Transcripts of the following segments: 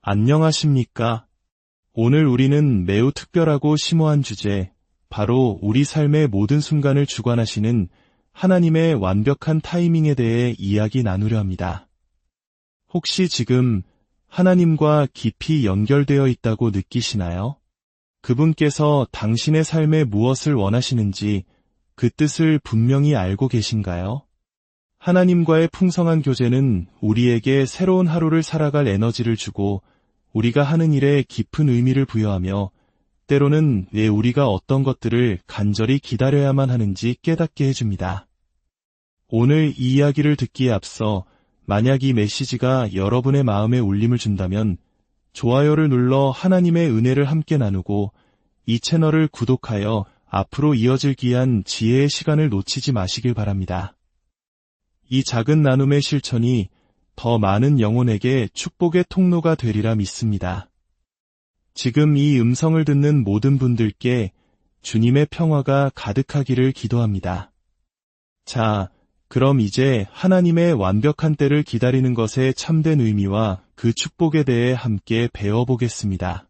안녕하십니까? 오늘 우리는 매우 특별하고 심오한 주제, 바로 우리 삶의 모든 순간을 주관하시는 하나님의 완벽한 타이밍에 대해 이야기 나누려 합니다. 혹시 지금 하나님과 깊이 연결되어 있다고 느끼시나요? 그분께서 당신의 삶에 무엇을 원하시는지 그 뜻을 분명히 알고 계신가요? 하나님과의 풍성한 교제는 우리에게 새로운 하루를 살아갈 에너지를 주고 우리가 하는 일에 깊은 의미를 부여하며 때로는 왜 우리가 어떤 것들을 간절히 기다려야만 하는지 깨닫게 해줍니다. 오늘 이 이야기를 듣기에 앞서 만약 이 메시지가 여러분의 마음에 울림을 준다면 좋아요를 눌러 하나님의 은혜를 함께 나누고 이 채널을 구독하여 앞으로 이어질 귀한 지혜의 시간을 놓치지 마시길 바랍니다. 이 작은 나눔의 실천이 더 많은 영혼에게 축복의 통로가 되리라 믿습니다. 지금 이 음성을 듣는 모든 분들께 주님의 평화가 가득하기를 기도합니다. 자, 그럼 이제 하나님의 완벽한 때를 기다리는 것의 참된 의미와 그 축복에 대해 함께 배워보겠습니다.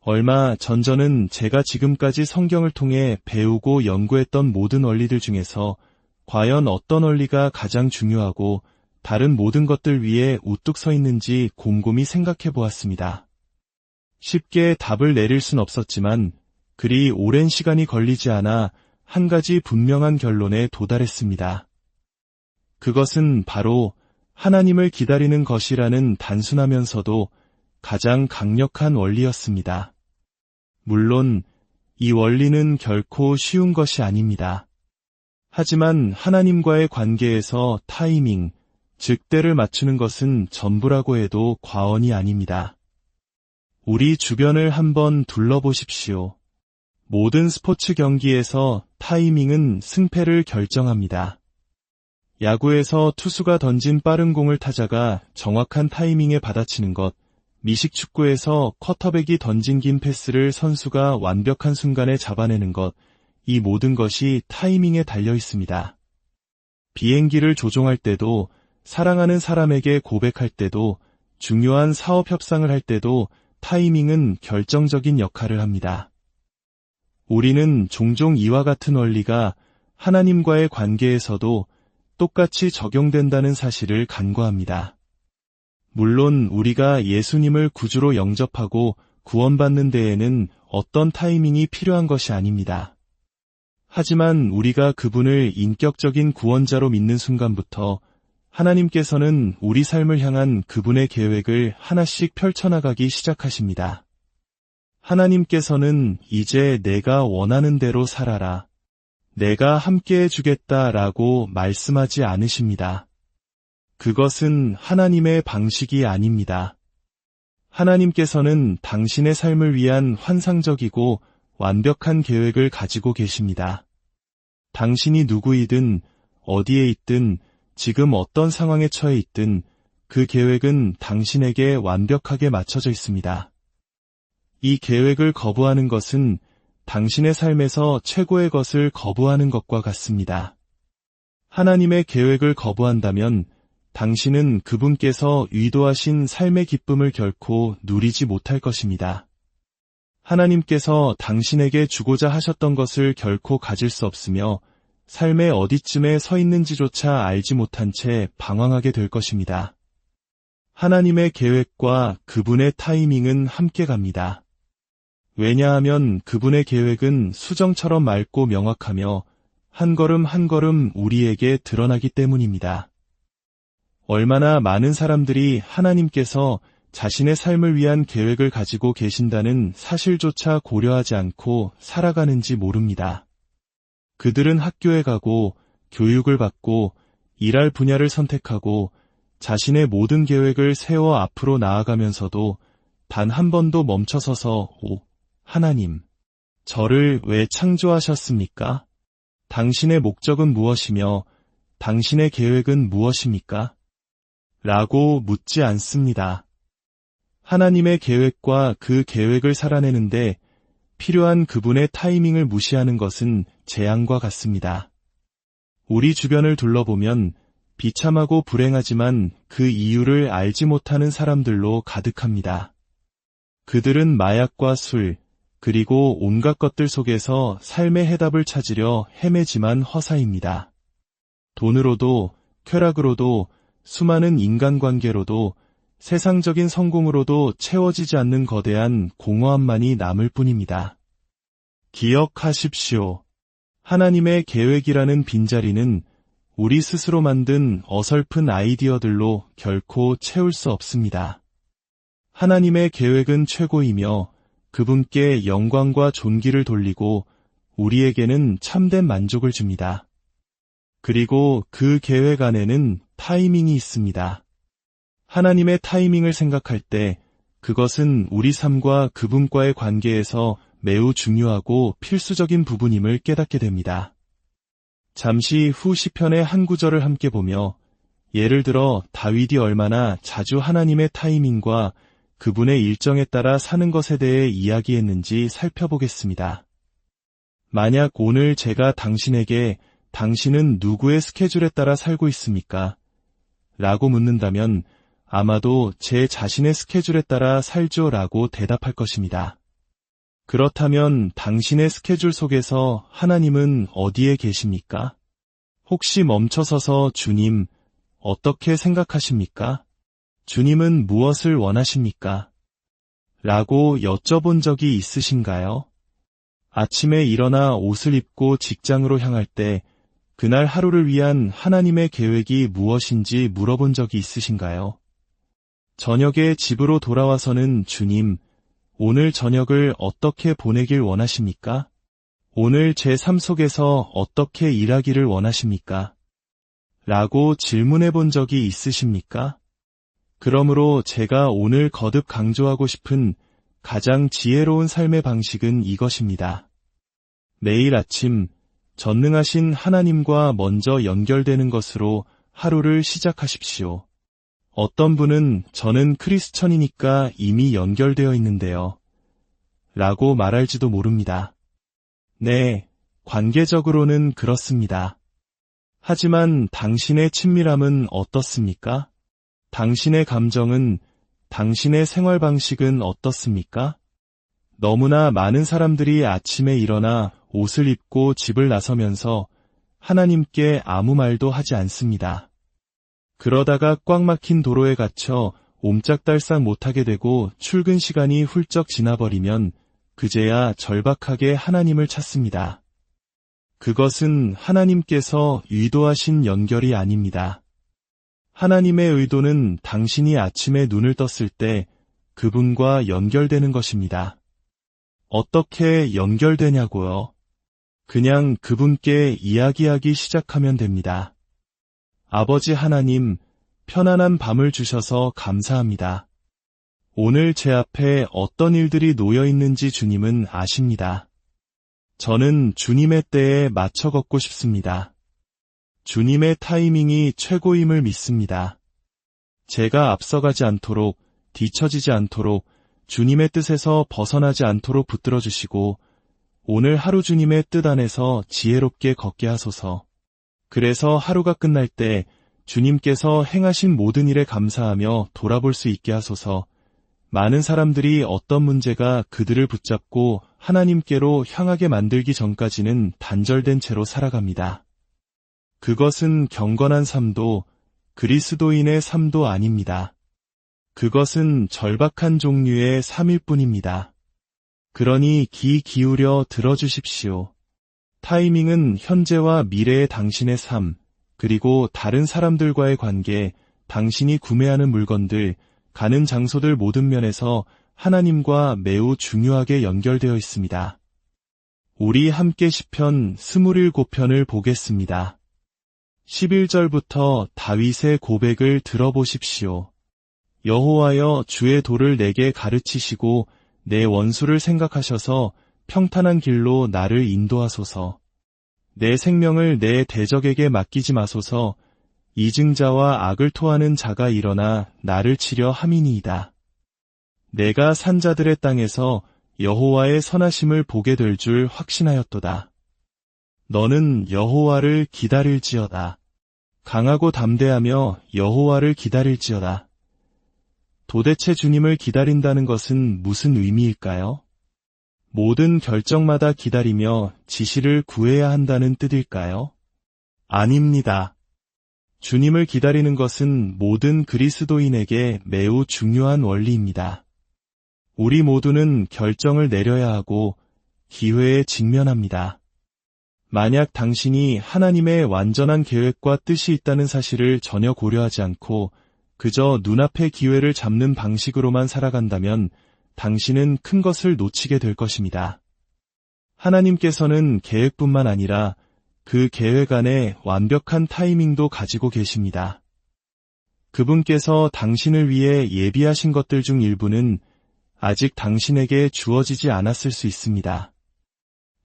얼마 전 저는 제가 지금까지 성경을 통해 배우고 연구했던 모든 원리들 중에서 과연 어떤 원리가 가장 중요하고 다른 모든 것들 위에 우뚝 서 있는지 곰곰이 생각해 보았습니다. 쉽게 답을 내릴 순 없었지만 그리 오랜 시간이 걸리지 않아 한 가지 분명한 결론에 도달했습니다. 그것은 바로 하나님을 기다리는 것이라는 단순하면서도 가장 강력한 원리였습니다. 물론 이 원리는 결코 쉬운 것이 아닙니다. 하지만 하나님과의 관계에서 타이밍, 즉 때를 맞추는 것은 전부라고 해도 과언이 아닙니다. 우리 주변을 한번 둘러보십시오. 모든 스포츠 경기에서 타이밍은 승패를 결정합니다. 야구에서 투수가 던진 빠른 공을 타자가 정확한 타이밍에 받아치는 것, 미식축구에서 쿼터백이 던진 긴 패스를 선수가 완벽한 순간에 잡아내는 것, 이 모든 것이 타이밍에 달려 있습니다. 비행기를 조종할 때도, 사랑하는 사람에게 고백할 때도, 중요한 사업 협상을 할 때도 타이밍은 결정적인 역할을 합니다. 우리는 종종 이와 같은 원리가 하나님과의 관계에서도 똑같이 적용된다는 사실을 간과합니다. 물론 우리가 예수님을 구주로 영접하고 구원받는 데에는 어떤 타이밍이 필요한 것이 아닙니다. 하지만 우리가 그분을 인격적인 구원자로 믿는 순간부터 하나님께서는 우리 삶을 향한 그분의 계획을 하나씩 펼쳐나가기 시작하십니다. 하나님께서는 이제 내가 원하는 대로 살아라, 내가 함께해 주겠다라고 말씀하지 않으십니다. 그것은 하나님의 방식이 아닙니다. 하나님께서는 당신의 삶을 위한 환상적이고 완벽한 계획을 가지고 계십니다. 당신이 누구이든 어디에 있든 지금 어떤 상황에 처해 있든 그 계획은 당신에게 완벽하게 맞춰져 있습니다. 이 계획을 거부하는 것은 당신의 삶에서 최고의 것을 거부하는 것과 같습니다. 하나님의 계획을 거부한다면 당신은 그분께서 의도하신 삶의 기쁨을 결코 누리지 못할 것입니다. 하나님께서 당신에게 주고자 하셨던 것을 결코 가질 수 없으며 삶의 어디쯤에 서 있는지조차 알지 못한 채 방황하게 될 것입니다. 하나님의 계획과 그분의 타이밍은 함께 갑니다. 왜냐하면 그분의 계획은 수정처럼 맑고 명확하며 한 걸음 한 걸음 우리에게 드러나기 때문입니다. 얼마나 많은 사람들이 하나님께서 자신의 삶을 위한 계획을 가지고 계신다는 사실조차 고려하지 않고 살아가는지 모릅니다. 그들은 학교에 가고 교육을 받고 일할 분야를 선택하고 자신의 모든 계획을 세워 앞으로 나아가면서도 단 한 번도 멈춰서서 하나님, 저를 왜 창조하셨습니까? 당신의 목적은 무엇이며 당신의 계획은 무엇입니까? 라고 묻지 않습니다. 하나님의 계획과 그 계획을 살아내는데 필요한 그분의 타이밍을 무시하는 것은 재앙과 같습니다. 우리 주변을 둘러보면 비참하고 불행하지만 그 이유를 알지 못하는 사람들로 가득합니다. 그들은 마약과 술, 그리고 온갖 것들 속에서 삶의 해답을 찾으려 헤매지만 허사입니다. 돈으로도, 쾌락으로도, 수많은 인간관계로도, 세상적인 성공으로도 채워지지 않는 거대한 공허함만이 남을 뿐입니다. 기억하십시오. 하나님의 계획이라는 빈자리는 우리 스스로 만든 어설픈 아이디어들로 결코 채울 수 없습니다. 하나님의 계획은 최고이며 그분께 영광과 존귀를 돌리고 우리에게는 참된 만족을 줍니다. 그리고 그 계획 안에는 타이밍이 있습니다. 하나님의 타이밍을 생각할 때 그것은 우리 삶과 그분과의 관계에서 매우 중요하고 필수적인 부분임을 깨닫게 됩니다. 잠시 후 시편의 한 구절을 함께 보며 예를 들어 다윗이 얼마나 자주 하나님의 타이밍과 그분의 일정에 따라 사는 것에 대해 이야기했는지 살펴보겠습니다. 만약 오늘 제가 당신에게 당신은 누구의 스케줄에 따라 살고 있습니까? 라고 묻는다면 아마도 제 자신의 스케줄에 따라 살죠 라고 대답할 것입니다. 그렇다면 당신의 스케줄 속에서 하나님은 어디에 계십니까? 혹시 멈춰서서 주님, 어떻게 생각하십니까? 주님은 무엇을 원하십니까? 라고 여쭤본 적이 있으신가요? 아침에 일어나 옷을 입고 직장으로 향할 때 그날 하루를 위한 하나님의 계획이 무엇인지 물어본 적이 있으신가요? 저녁에 집으로 돌아와서는 주님, 오늘 저녁을 어떻게 보내길 원하십니까? 오늘 제 삶 속에서 어떻게 일하기를 원하십니까? 라고 질문해 본 적이 있으십니까? 그러므로 제가 오늘 거듭 강조하고 싶은 가장 지혜로운 삶의 방식은 이것입니다. 매일 아침 전능하신 하나님과 먼저 연결되는 것으로 하루를 시작하십시오. 어떤 분은 저는 크리스천이니까 이미 연결되어 있는데요. 라고 말할지도 모릅니다. 네, 관계적으로는 그렇습니다. 하지만 당신의 친밀함은 어떻습니까? 당신의 감정은, 당신의 생활 방식은 어떻습니까? 너무나 많은 사람들이 아침에 일어나 옷을 입고 집을 나서면서 하나님께 아무 말도 하지 않습니다. 그러다가 꽉 막힌 도로에 갇혀 옴짝달싹 못하게 되고 출근 시간이 훌쩍 지나버리면 그제야 절박하게 하나님을 찾습니다. 그것은 하나님께서 의도하신 연결이 아닙니다. 하나님의 의도는 당신이 아침에 눈을 떴을 때 그분과 연결되는 것입니다. 어떻게 연결되냐고요? 그냥 그분께 이야기하기 시작하면 됩니다. 아버지 하나님, 편안한 밤을 주셔서 감사합니다. 오늘 제 앞에 어떤 일들이 놓여 있는지 주님은 아십니다. 저는 주님의 때에 맞춰 걷고 싶습니다. 주님의 타이밍이 최고임을 믿습니다. 제가 앞서가지 않도록, 뒤처지지 않도록, 주님의 뜻에서 벗어나지 않도록 붙들어 주시고 오늘 하루 주님의 뜻 안에서 지혜롭게 걷게 하소서. 그래서 하루가 끝날 때 주님께서 행하신 모든 일에 감사하며 돌아볼 수 있게 하소서. 많은 사람들이 어떤 문제가 그들을 붙잡고 하나님께로 향하게 만들기 전까지는 단절된 채로 살아갑니다. 그것은 경건한 삶도 그리스도인의 삶도 아닙니다. 그것은 절박한 종류의 삶일 뿐입니다. 그러니 귀 기울여 들어주십시오. 타이밍은 현재와 미래의 당신의 삶, 그리고 다른 사람들과의 관계, 당신이 구매하는 물건들, 가는 장소들 모든 면에서 하나님과 매우 중요하게 연결되어 있습니다. 우리 함께 시편 27편을 보겠습니다. 11절부터 다윗의 고백을 들어보십시오. 여호와여 주의 도를 내게 가르치시고 내 원수를 생각하셔서 평탄한 길로 나를 인도하소서. 내 생명을 내 대적에게 맡기지 마소서. 이증자와 악을 토하는 자가 일어나 나를 치려 함이니이다. 내가 산자들의 땅에서 여호와의 선하심을 보게 될 줄 확신하였도다. 너는 여호와를 기다릴지어다. 강하고 담대하며 여호와를 기다릴지어다. 도대체 주님을 기다린다는 것은 무슨 의미일까요? 모든 결정마다 기다리며 지시를 구해야 한다는 뜻일까요? 아닙니다. 주님을 기다리는 것은 모든 그리스도인에게 매우 중요한 원리입니다. 우리 모두는 결정을 내려야 하고 기회에 직면합니다. 만약 당신이 하나님의 완전한 계획과 뜻이 있다는 사실을 전혀 고려하지 않고 그저 눈앞의 기회를 잡는 방식으로만 살아간다면 당신은 큰 것을 놓치게 될 것입니다. 하나님께서는 계획뿐만 아니라 그 계획 안에 완벽한 타이밍도 가지고 계십니다. 그분께서 당신을 위해 예비하신 것들 중 일부는 아직 당신에게 주어지지 않았을 수 있습니다.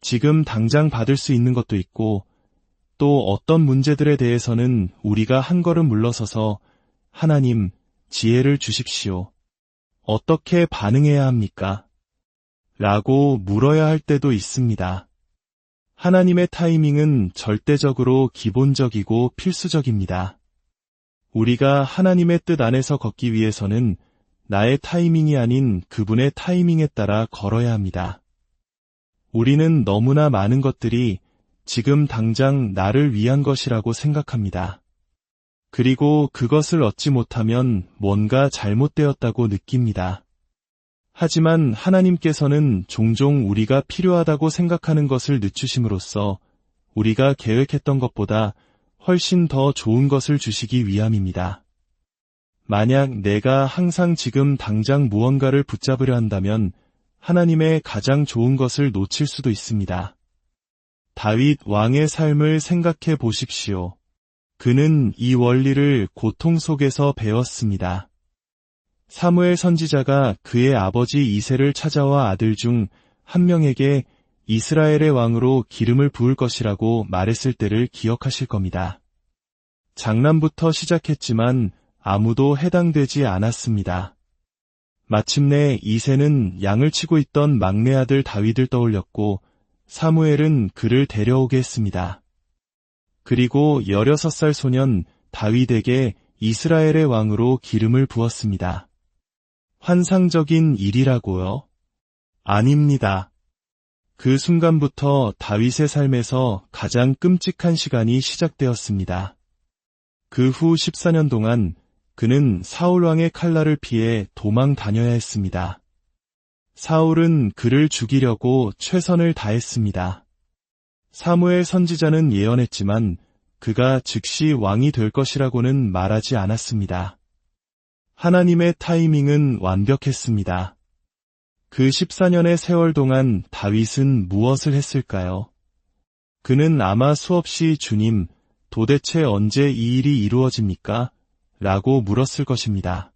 지금 당장 받을 수 있는 것도 있고 또 어떤 문제들에 대해서는 우리가 한 걸음 물러서서 하나님, 지혜를 주십시오. 어떻게 반응해야 합니까? 라고 물어야 할 때도 있습니다. 하나님의 타이밍은 절대적으로 기본적이고 필수적입니다. 우리가 하나님의 뜻 안에서 걷기 위해서는 나의 타이밍이 아닌 그분의 타이밍에 따라 걸어야 합니다. 우리는 너무나 많은 것들이 지금 당장 나를 위한 것이라고 생각합니다. 그리고 그것을 얻지 못하면 뭔가 잘못되었다고 느낍니다. 하지만 하나님께서는 종종 우리가 필요하다고 생각하는 것을 늦추심으로써 우리가 계획했던 것보다 훨씬 더 좋은 것을 주시기 위함입니다. 만약 내가 항상 지금 당장 무언가를 붙잡으려 한다면 하나님의 가장 좋은 것을 놓칠 수도 있습니다. 다윗 왕의 삶을 생각해 보십시오. 그는 이 원리를 고통 속에서 배웠습니다. 사무엘 선지자가 그의 아버지 이새를 찾아와 아들 중 한 명에게 이스라엘의 왕으로 기름을 부을 것이라고 말했을 때를 기억하실 겁니다. 장남부터 시작했지만 아무도 해당되지 않았습니다. 마침내 이새는 양을 치고 있던 막내 아들 다윗을 떠올렸고 사무엘은 그를 데려오게 했습니다. 그리고 16살 소년 다윗에게 이스라엘의 왕으로 기름을 부었습니다. 환상적인 일이라고요? 아닙니다. 그 순간부터 다윗의 삶에서 가장 끔찍한 시간이 시작되었습니다. 그 후 14년 동안 그는 사울 왕의 칼날을 피해 도망 다녀야 했습니다. 사울은 그를 죽이려고 최선을 다했습니다. 사무엘 선지자는 예언했지만 그가 즉시 왕이 될 것이라고는 말하지 않았습니다. 하나님의 타이밍은 완벽했습니다. 그 14년의 세월 동안 다윗은 무엇을 했을까요? 그는 아마 수없이 주님, 도대체 언제 이 일이 이루어집니까? 라고 물었을 것입니다.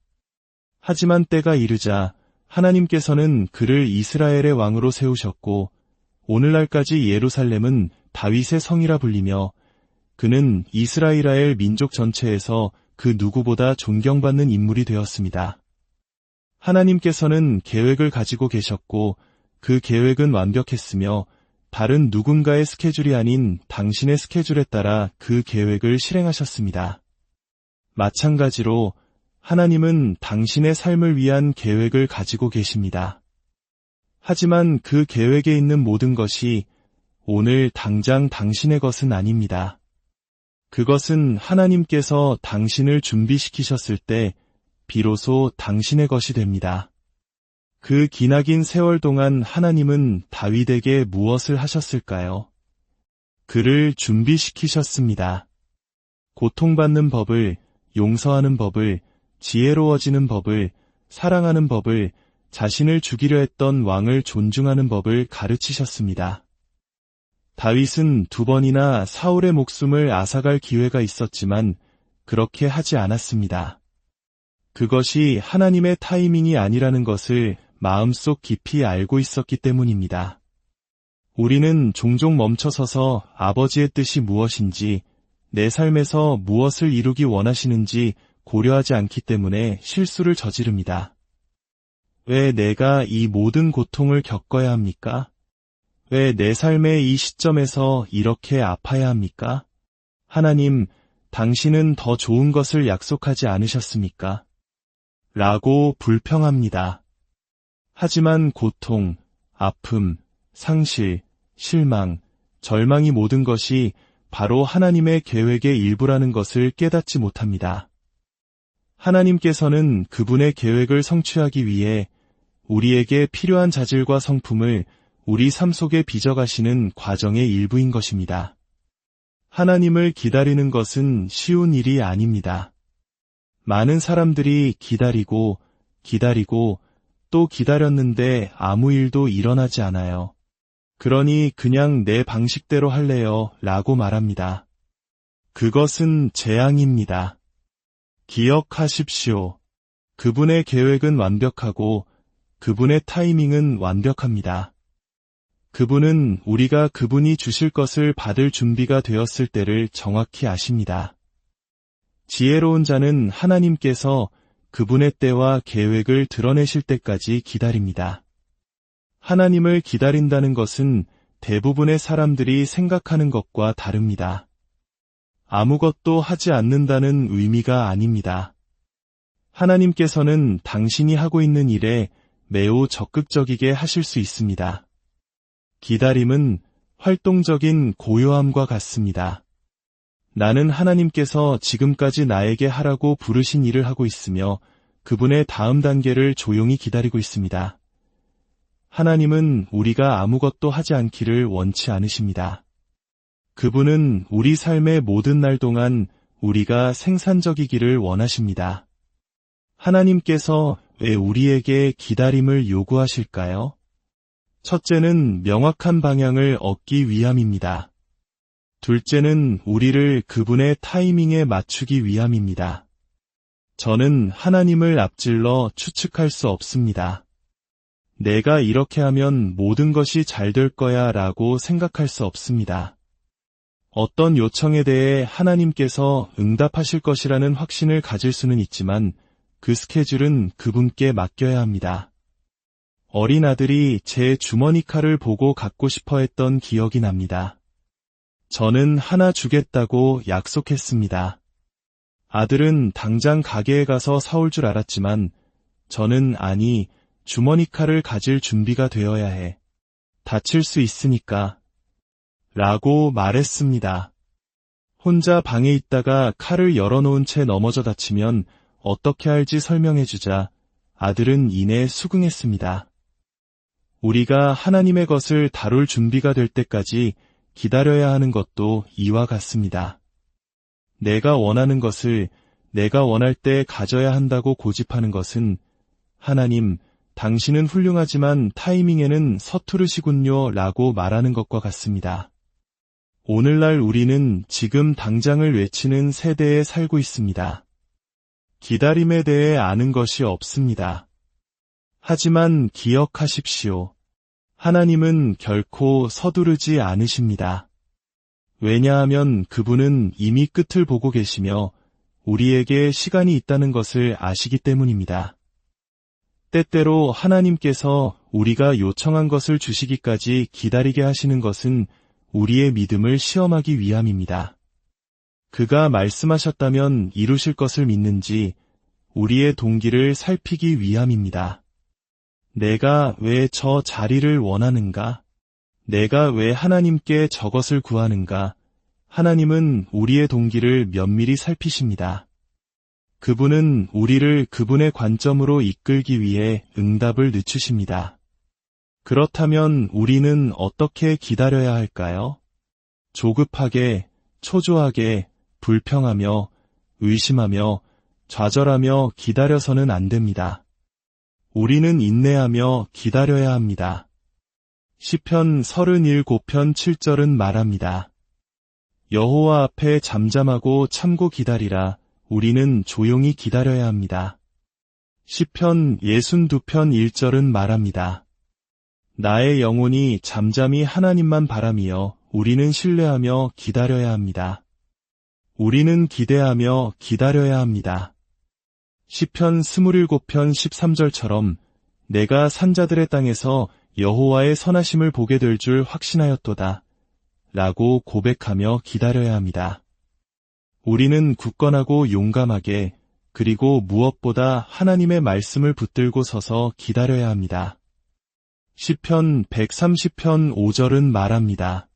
하지만 때가 이르자 하나님께서는 그를 이스라엘의 왕으로 세우셨고 오늘날까지 예루살렘은 다윗의 성이라 불리며 그는 이스라엘 민족 전체에서 그 누구보다 존경받는 인물이 되었습니다. 하나님께서는 계획을 가지고 계셨고 그 계획은 완벽했으며 다른 누군가의 스케줄이 아닌 당신의 스케줄에 따라 그 계획을 실행하셨습니다. 마찬가지로 하나님은 당신의 삶을 위한 계획을 가지고 계십니다. 하지만 그 계획에 있는 모든 것이 오늘 당장 당신의 것은 아닙니다. 그것은 하나님께서 당신을 준비시키셨을 때 비로소 당신의 것이 됩니다. 그 기나긴 세월 동안 하나님은 다윗에게 무엇을 하셨을까요? 그를 준비시키셨습니다. 고통받는 법을, 용서하는 법을, 지혜로워지는 법을, 사랑하는 법을, 자신을 죽이려 했던 왕을 존중하는 법을 가르치셨습니다. 다윗은 2번이나 사울의 목숨을 앗아갈 기회가 있었지만 그렇게 하지 않았습니다. 그것이 하나님의 타이밍이 아니라는 것을 마음속 깊이 알고 있었기 때문입니다. 우리는 종종 멈춰서서 아버지의 뜻이 무엇인지, 내 삶에서 무엇을 이루기 원하시는지 고려하지 않기 때문에 실수를 저지릅니다. 왜 내가 이 모든 고통을 겪어야 합니까? 왜 내 삶의 이 시점에서 이렇게 아파야 합니까? 하나님, 당신은 더 좋은 것을 약속하지 않으셨습니까? 라고 불평합니다. 하지만 고통, 아픔, 상실, 실망, 절망이 모든 것이 바로 하나님의 계획의 일부라는 것을 깨닫지 못합니다. 하나님께서는 그분의 계획을 성취하기 위해 우리에게 필요한 자질과 성품을 우리 삶 속에 빚어가시는 과정의 일부인 것입니다. 하나님을 기다리는 것은 쉬운 일이 아닙니다. 많은 사람들이 기다리고 또 기다렸는데 아무 일도 일어나지 않아요. 그러니 그냥 내 방식대로 할래요 라고 말합니다. 그것은 재앙입니다. 기억하십시오. 그분의 계획은 완벽하고 그분의 타이밍은 완벽합니다. 그분은 우리가 그분이 주실 것을 받을 준비가 되었을 때를 정확히 아십니다. 지혜로운 자는 하나님께서 그분의 때와 계획을 드러내실 때까지 기다립니다. 하나님을 기다린다는 것은 대부분의 사람들이 생각하는 것과 다릅니다. 아무것도 하지 않는다는 의미가 아닙니다. 하나님께서는 당신이 하고 있는 일에 매우 적극적이게 하실 수 있습니다. 기다림은 활동적인 고요함과 같습니다. 나는 하나님께서 지금까지 나에게 하라고 부르신 일을 하고 있으며 그분의 다음 단계를 조용히 기다리고 있습니다. 하나님은 우리가 아무것도 하지 않기를 원치 않으십니다. 그분은 우리 삶의 모든 날 동안 우리가 생산적이기를 원하십니다. 하나님께서 왜 우리에게 기다림을 요구하실까요? 첫째는 명확한 방향을 얻기 위함입니다. 둘째는 우리를 그분의 타이밍에 맞추기 위함입니다. 저는 하나님을 앞질러 추측할 수 없습니다. 내가 이렇게 하면 모든 것이 잘 될 거야 라고 생각할 수 없습니다. 어떤 요청에 대해 하나님께서 응답하실 것이라는 확신을 가질 수는 있지만 그 스케줄은 그분께 맡겨야 합니다. 어린 아들이 제 주머니 칼을 보고 갖고 싶어 했던 기억이 납니다. 저는 하나 주겠다고 약속했습니다. 아들은 당장 가게에 가서 사올 줄 알았지만 저는 아니, 주머니 칼을 가질 준비가 되어야 해. 다칠 수 있으니까. 라고 말했습니다. 혼자 방에 있다가 칼을 열어놓은 채 넘어져 다치면 어떻게 할지 설명해주자 아들은 이내 수긍했습니다. 우리가 하나님의 것을 다룰 준비가 될 때까지 기다려야 하는 것도 이와 같습니다. 내가 원하는 것을 내가 원할 때 가져야 한다고 고집하는 것은 하나님, 당신은 훌륭하지만 타이밍에는 서투르시군요 라고 말하는 것과 같습니다. 오늘날 우리는 지금 당장을 외치는 세대에 살고 있습니다. 기다림에 대해 아는 것이 없습니다. 하지만 기억하십시오. 하나님은 결코 서두르지 않으십니다. 왜냐하면 그분은 이미 끝을 보고 계시며 우리에게 시간이 있다는 것을 아시기 때문입니다. 때때로 하나님께서 우리가 요청한 것을 주시기까지 기다리게 하시는 것은 우리의 믿음을 시험하기 위함입니다. 그가 말씀하셨다면 이루실 것을 믿는지 우리의 동기를 살피기 위함입니다. 내가 왜 저 자리를 원하는가? 내가 왜 하나님께 저것을 구하는가? 하나님은 우리의 동기를 면밀히 살피십니다. 그분은 우리를 그분의 관점으로 이끌기 위해 응답을 늦추십니다. 그렇다면 우리는 어떻게 기다려야 할까요? 조급하게, 초조하게, 불평하며, 의심하며, 좌절하며 기다려서는 안 됩니다. 우리는 인내하며 기다려야 합니다. 시편 37편 7절은 말합니다. 여호와 앞에 잠잠하고 참고 기다리라. 우리는 조용히 기다려야 합니다. 시편 62편 1절은 말합니다. 나의 영혼이 잠잠히 하나님만 바라며 우리는 신뢰하며 기다려야 합니다. 우리는 기대하며 기다려야 합니다. 시편 27편 13절처럼 내가 산자들의 땅에서 여호와의 선하심을 보게 될 줄 확신하였도다 라고 고백하며 기다려야 합니다. 우리는 굳건하고 용감하게, 그리고 무엇보다 하나님의 말씀을 붙들고 서서 기다려야 합니다. 시편 130편 5절은 말합니다.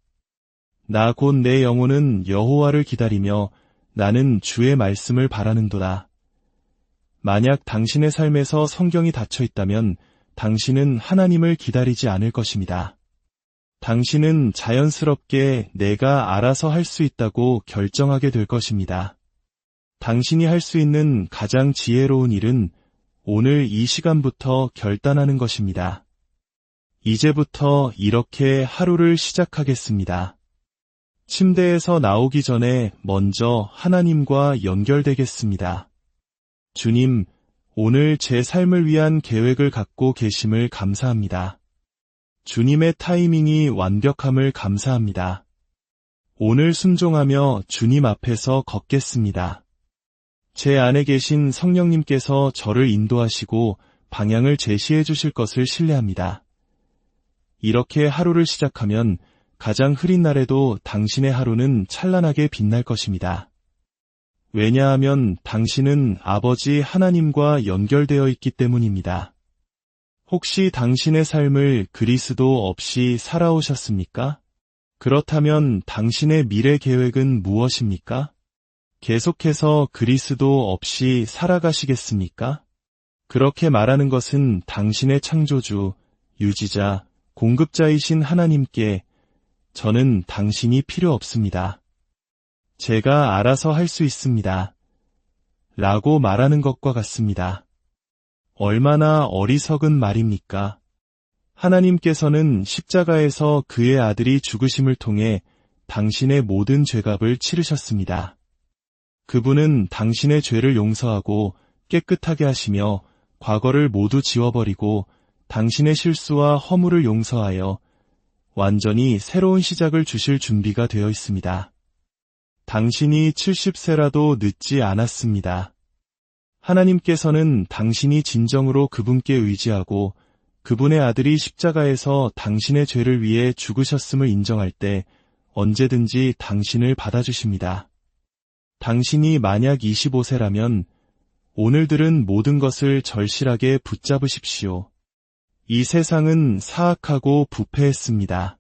나 곧 내 영혼은 여호와를 기다리며 나는 주의 말씀을 바라는도다. 만약 당신의 삶에서 성경이 닫혀 있다면 당신은 하나님을 기다리지 않을 것입니다. 당신은 자연스럽게 내가 알아서 할 수 있다고 결정하게 될 것입니다. 당신이 할 수 있는 가장 지혜로운 일은 오늘 이 시간부터 결단하는 것입니다. 이제부터 이렇게 하루를 시작하겠습니다. 침대에서 나오기 전에 먼저 하나님과 연결되겠습니다. 주님, 오늘 제 삶을 위한 계획을 갖고 계심을 감사합니다. 주님의 타이밍이 완벽함을 감사합니다. 오늘 순종하며 주님 앞에서 걷겠습니다. 제 안에 계신 성령님께서 저를 인도하시고 방향을 제시해 주실 것을 신뢰합니다. 이렇게 하루를 시작하면 가장 흐린 날에도 당신의 하루는 찬란하게 빛날 것입니다. 왜냐하면 당신은 아버지 하나님과 연결되어 있기 때문입니다. 혹시 당신의 삶을 그리스도 없이 살아오셨습니까? 그렇다면 당신의 미래 계획은 무엇입니까? 계속해서 그리스도 없이 살아가시겠습니까? 그렇게 말하는 것은 당신의 창조주, 유지자, 공급자이신 하나님께 저는 당신이 필요 없습니다. 제가 알아서 할 수 있습니다. 라고 말하는 것과 같습니다. 얼마나 어리석은 말입니까? 하나님께서는 십자가에서 그의 아들이 죽으심을 통해 당신의 모든 죄값을 치르셨습니다. 그분은 당신의 죄를 용서하고 깨끗하게 하시며 과거를 모두 지워버리고 당신의 실수와 허물을 용서하여 완전히 새로운 시작을 주실 준비가 되어 있습니다. 당신이 70세라도 늦지 않았습니다. 하나님께서는 당신이 진정으로 그분께 의지하고 그분의 아들이 십자가에서 당신의 죄를 위해 죽으셨음을 인정할 때 언제든지 당신을 받아주십니다. 당신이 만약 25세라면 오늘 들은 모든 것을 절실하게 붙잡으십시오. 이 세상은 사악하고 부패했습니다.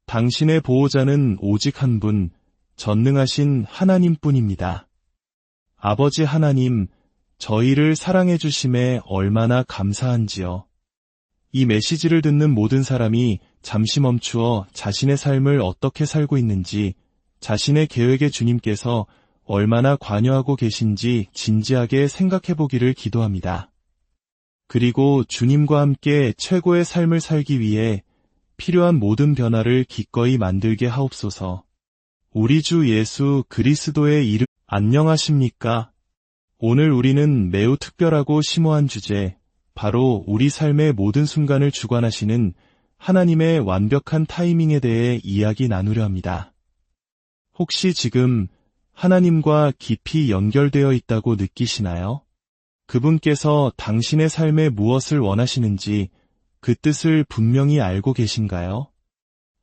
당신의 보호자는 오직 한 분, 전능하신 하나님뿐입니다. 아버지 하나님, 저희를 사랑해 주심에 얼마나 감사한지요. 이 메시지를 듣는 모든 사람이 잠시 멈추어 자신의 삶을 어떻게 살고 있는지, 자신의 계획에 주님께서 얼마나 관여하고 계신지 진지하게 생각해 보기를 기도합니다. 그리고 주님과 함께 최고의 삶을 살기 위해 필요한 모든 변화를 기꺼이 만들게 하옵소서. 우리 주 예수 그리스도의 이름. 안녕하십니까? 오늘 우리는 매우 특별하고 심오한 주제, 바로 우리 삶의 모든 순간을 주관하시는 하나님의 완벽한 타이밍에 대해 이야기 나누려 합니다. 혹시 지금 하나님과 깊이 연결되어 있다고 느끼시나요? 그분께서 당신의 삶에 무엇을 원하시는지 그 뜻을 분명히 알고 계신가요?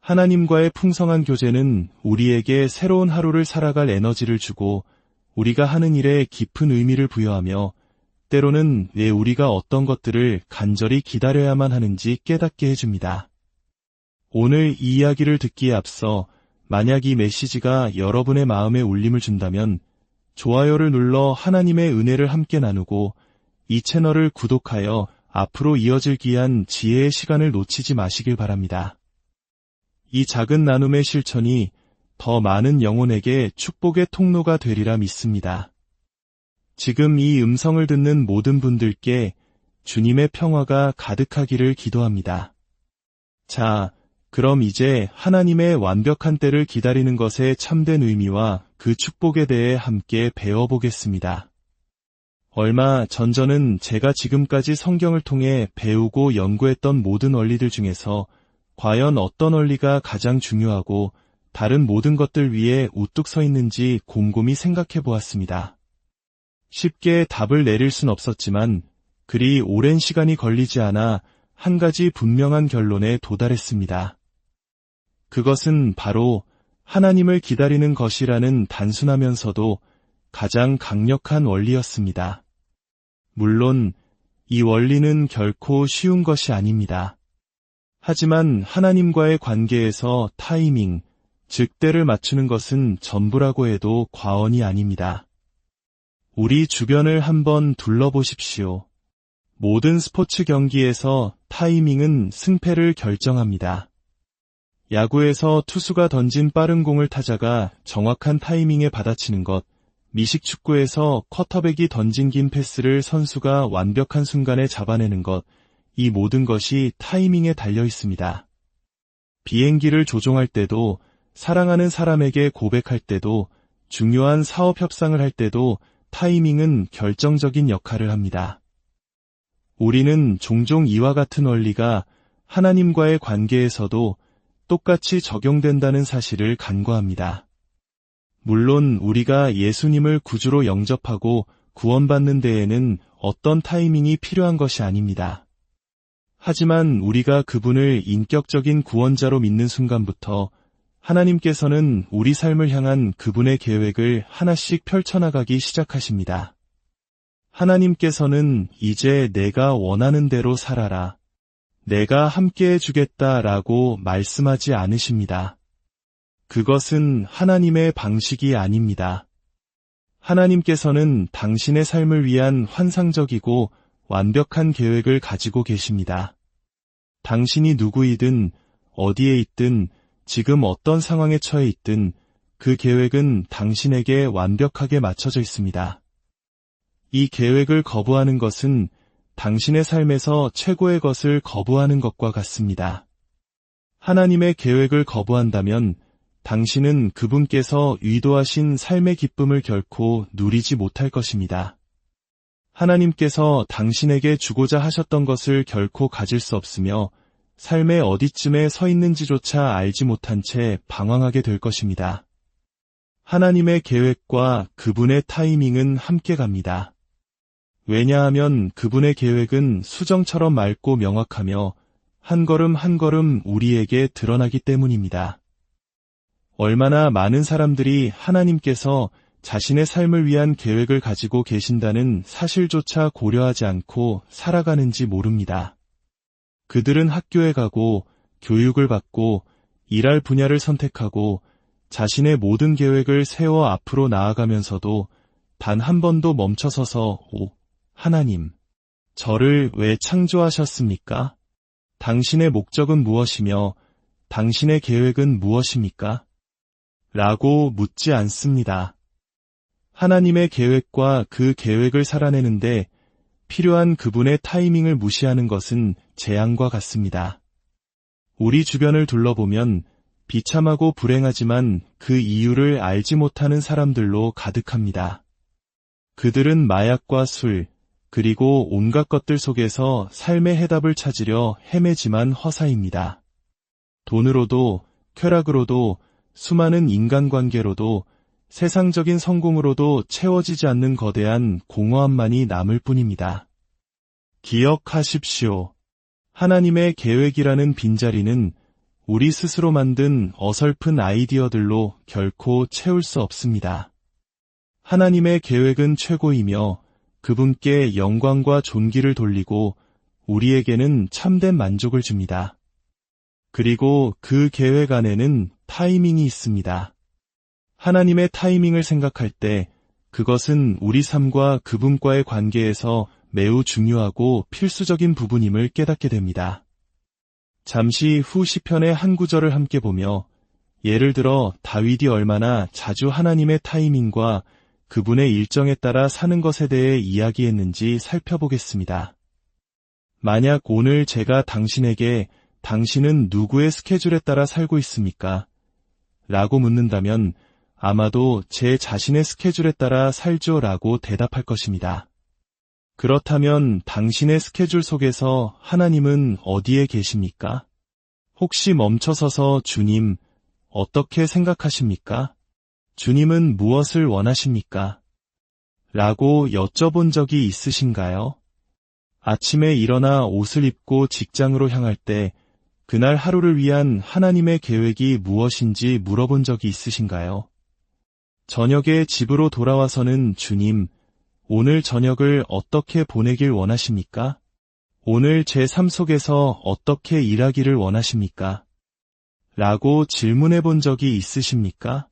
하나님과의 풍성한 교제는 우리에게 새로운 하루를 살아갈 에너지를 주고 우리가 하는 일에 깊은 의미를 부여하며 때로는 왜 우리가 어떤 것들을 간절히 기다려야만 하는지 깨닫게 해줍니다. 오늘 이 이야기를 듣기에 앞서 만약 이 메시지가 여러분의 마음에 울림을 준다면 좋아요를 눌러 하나님의 은혜를 함께 나누고 이 채널을 구독하여 앞으로 이어질 귀한 지혜의 시간을 놓치지 마시길 바랍니다. 이 작은 나눔의 실천이 더 많은 영혼에게 축복의 통로가 되리라 믿습니다. 지금 이 음성을 듣는 모든 분들께 주님의 평화가 가득하기를 기도합니다. 자, 그럼 이제 하나님의 완벽한 때를 기다리는 것의 참된 의미와 그 축복에 대해 함께 배워보겠습니다. 얼마 전 저는 제가 지금까지 성경을 통해 배우고 연구했던 모든 원리들 중에서 과연 어떤 원리가 가장 중요하고 다른 모든 것들 위에 우뚝 서 있는지 곰곰이 생각해 보았습니다. 쉽게 답을 내릴 순 없었지만 그리 오랜 시간이 걸리지 않아 한 가지 분명한 결론에 도달했습니다. 그것은 바로 하나님을 기다리는 것이라는 단순하면서도 가장 강력한 원리였습니다. 물론 이 원리는 결코 쉬운 것이 아닙니다. 하지만 하나님과의 관계에서 타이밍, 즉 때를 맞추는 것은 전부라고 해도 과언이 아닙니다. 우리 주변을 한번 둘러보십시오. 모든 스포츠 경기에서 타이밍은 승패를 결정합니다. 야구에서 투수가 던진 빠른 공을 타자가 정확한 타이밍에 받아치는 것, 미식축구에서 쿼터백이 던진 긴 패스를 선수가 완벽한 순간에 잡아내는 것, 이 모든 것이 타이밍에 달려 있습니다. 비행기를 조종할 때도, 사랑하는 사람에게 고백할 때도, 중요한 사업 협상을 할 때도 타이밍은 결정적인 역할을 합니다. 우리는 종종 이와 같은 원리가 하나님과의 관계에서도 똑같이 적용된다는 사실을 간과합니다. 물론 우리가 예수님을 구주로 영접하고 구원받는 데에는 어떤 타이밍이 필요한 것이 아닙니다. 하지만 우리가 그분을 인격적인 구원자로 믿는 순간부터 하나님께서는 우리 삶을 향한 그분의 계획을 하나씩 펼쳐나가기 시작하십니다. 하나님께서는 이제 내가 원하는 대로 살아라. 내가 함께해 주겠다라고 말씀하지 않으십니다. 그것은 하나님의 방식이 아닙니다. 하나님께서는 당신의 삶을 위한 환상적이고 완벽한 계획을 가지고 계십니다. 당신이 누구이든 어디에 있든 지금 어떤 상황에 처해 있든 그 계획은 당신에게 완벽하게 맞춰져 있습니다. 이 계획을 거부하는 것은 당신의 삶에서 최고의 것을 거부하는 것과 같습니다. 하나님의 계획을 거부한다면 당신은 그분께서 의도하신 삶의 기쁨을 결코 누리지 못할 것입니다. 하나님께서 당신에게 주고자 하셨던 것을 결코 가질 수 없으며 삶의 어디쯤에 서 있는지조차 알지 못한 채 방황하게 될 것입니다. 하나님의 계획과 그분의 타이밍은 함께 갑니다. 왜냐하면 그분의 계획은 수정처럼 맑고 명확하며 한 걸음 한 걸음 우리에게 드러나기 때문입니다. 얼마나 많은 사람들이 하나님께서 자신의 삶을 위한 계획을 가지고 계신다는 사실조차 고려하지 않고 살아가는지 모릅니다. 그들은 학교에 가고 교육을 받고 일할 분야를 선택하고 자신의 모든 계획을 세워 앞으로 나아가면서도 단 한 번도 멈춰서서 하나님, 저를 왜 창조하셨습니까? 당신의 목적은 무엇이며 당신의 계획은 무엇입니까? 라고 묻지 않습니다. 하나님의 계획과 그 계획을 살아내는데 필요한 그분의 타이밍을 무시하는 것은 재앙과 같습니다. 우리 주변을 둘러보면 비참하고 불행하지만 그 이유를 알지 못하는 사람들로 가득합니다. 그들은 마약과 술, 그리고 온갖 것들 속에서 삶의 해답을 찾으려 헤매지만 허사입니다. 돈으로도, 쾌락으로도, 수많은 인간관계로도, 세상적인 성공으로도 채워지지 않는 거대한 공허함만이 남을 뿐입니다. 기억하십시오. 하나님의 계획이라는 빈자리는 우리 스스로 만든 어설픈 아이디어들로 결코 채울 수 없습니다. 하나님의 계획은 최고이며 그분께 영광과 존귀를 돌리고 우리에게는 참된 만족을 줍니다. 그리고 그 계획 안에는 타이밍이 있습니다. 하나님의 타이밍을 생각할 때 그것은 우리 삶과 그분과의 관계에서 매우 중요하고 필수적인 부분임을 깨닫게 됩니다. 잠시 후 시편의 한 구절을 함께 보며 예를 들어 다윗이 얼마나 자주 하나님의 타이밍과 그분의 일정에 따라 사는 것에 대해 이야기했는지 살펴보겠습니다. 만약 오늘 제가 당신에게 당신은 누구의 스케줄에 따라 살고 있습니까? 라고 묻는다면 아마도 제 자신의 스케줄에 따라 살죠 라고 대답할 것입니다. 그렇다면 당신의 스케줄 속에서 하나님은 어디에 계십니까? 혹시 멈춰서서 주님, 어떻게 생각하십니까? 주님은 무엇을 원하십니까? 라고 여쭤본 적이 있으신가요? 아침에 일어나 옷을 입고 직장으로 향할 때 그날 하루를 위한 하나님의 계획이 무엇인지 물어본 적이 있으신가요? 저녁에 집으로 돌아와서는 주님, 오늘 저녁을 어떻게 보내길 원하십니까? 오늘 제 삶 속에서 어떻게 일하기를 원하십니까? 라고 질문해 본 적이 있으십니까?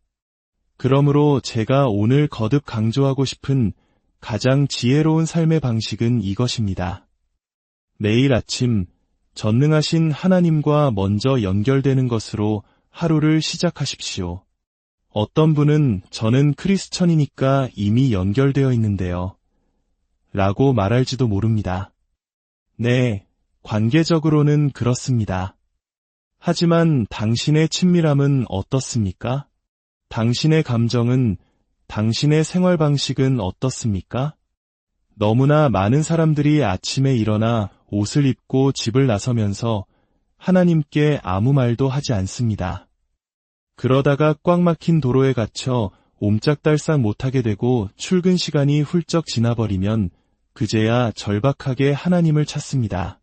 그러므로 제가 오늘 거듭 강조하고 싶은 가장 지혜로운 삶의 방식은 이것입니다. 매일 아침 전능하신 하나님과 먼저 연결되는 것으로 하루를 시작하십시오. 어떤 분은 저는 크리스천이니까 이미 연결되어 있는데요. 라고 말할지도 모릅니다. 네, 관계적으로는 그렇습니다. 하지만 당신의 친밀함은 어떻습니까? 당신의 감정은, 당신의 생활 방식은 어떻습니까? 너무나 많은 사람들이 아침에 일어나 옷을 입고 집을 나서면서 하나님께 아무 말도 하지 않습니다. 그러다가 꽉 막힌 도로에 갇혀 옴짝달싹 못하게 되고 출근 시간이 훌쩍 지나버리면 그제야 절박하게 하나님을 찾습니다.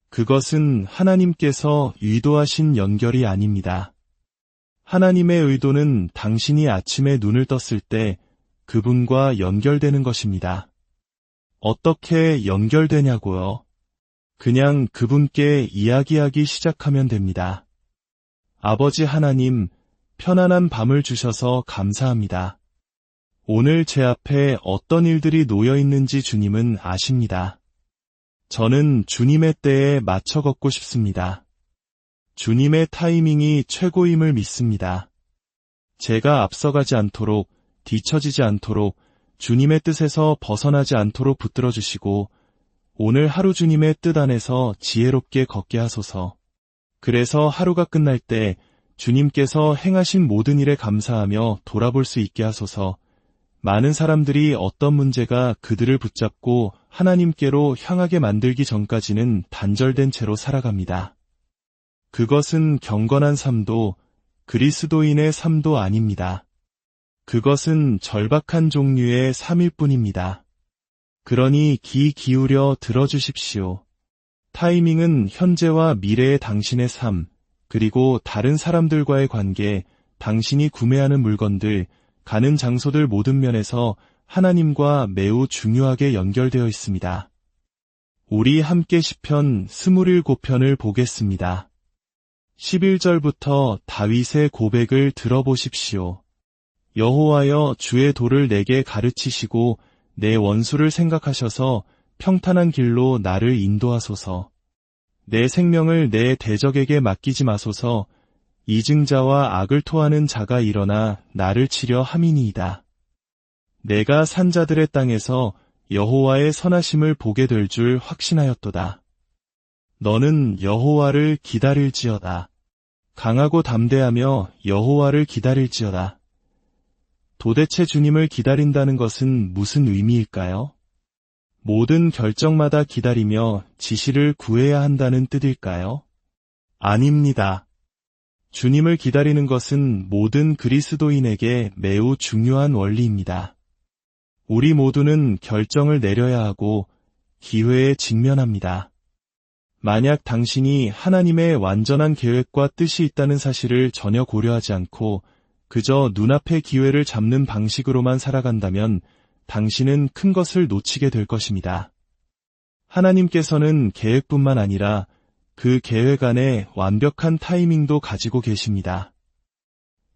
그것은 하나님께서 의도하신 연결이 아닙니다. 하나님의 의도는 당신이 아침에 눈을 떴을 때 그분과 연결되는 것입니다. 어떻게 연결되냐고요? 그냥 그분께 이야기하기 시작하면 됩니다. 아버지 하나님, 편안한 밤을 주셔서 감사합니다. 오늘 제 앞에 어떤 일들이 놓여 있는지 주님은 아십니다. 저는 주님의 때에 맞춰 걷고 싶습니다. 주님의 타이밍이 최고임을 믿습니다. 제가 앞서가지 않도록, 뒤처지지 않도록, 주님의 뜻에서 벗어나지 않도록 붙들어 주시고 오늘 하루 주님의 뜻 안에서 지혜롭게 걷게 하소서. 그래서 하루가 끝날 때 주님께서 행하신 모든 일에 감사하며 돌아볼 수 있게 하소서. 많은 사람들이 어떤 문제가 그들을 붙잡고 하나님께로 향하게 만들기 전까지는 단절된 채로 살아갑니다. 그것은 경건한 삶도 그리스도인의 삶도 아닙니다. 그것은 절박한 종류의 삶일 뿐입니다. 그러니 귀 기울여 들어주십시오. 타이밍은 현재와 미래의 당신의 삶, 그리고 다른 사람들과의 관계, 당신이 구매하는 물건들, 가는 장소들 모든 면에서 하나님과 매우 중요하게 연결되어 있습니다. 우리 함께 시편 27편을 보겠습니다. 11절부터 다윗의 고백을 들어보십시오. 여호와여 주의 도를 내게 가르치시고 내 원수를 생각하셔서 평탄한 길로 나를 인도하소서. 내 생명을 내 대적에게 맡기지 마소서. 이증자와 악을 토하는 자가 일어나 나를 치려 함이니이다. 내가 산자들의 땅에서 여호와의 선하심을 보게 될 줄 확신하였도다. 너는 여호와를 기다릴지어다. 강하고 담대하며 여호와를 기다릴지어다. 도대체 주님을 기다린다는 것은 무슨 의미일까요? 모든 결정마다 기다리며 지시를 구해야 한다는 뜻일까요? 아닙니다. 주님을 기다리는 것은 모든 그리스도인에게 매우 중요한 원리입니다. 우리 모두는 결정을 내려야 하고 기회에 직면합니다. 만약 당신이 하나님의 완전한 계획과 뜻이 있다는 사실을 전혀 고려하지 않고 그저 눈앞의 기회를 잡는 방식으로만 살아간다면 당신은 큰 것을 놓치게 될 것입니다. 하나님께서는 계획뿐만 아니라 그 계획 안에 완벽한 타이밍도 가지고 계십니다.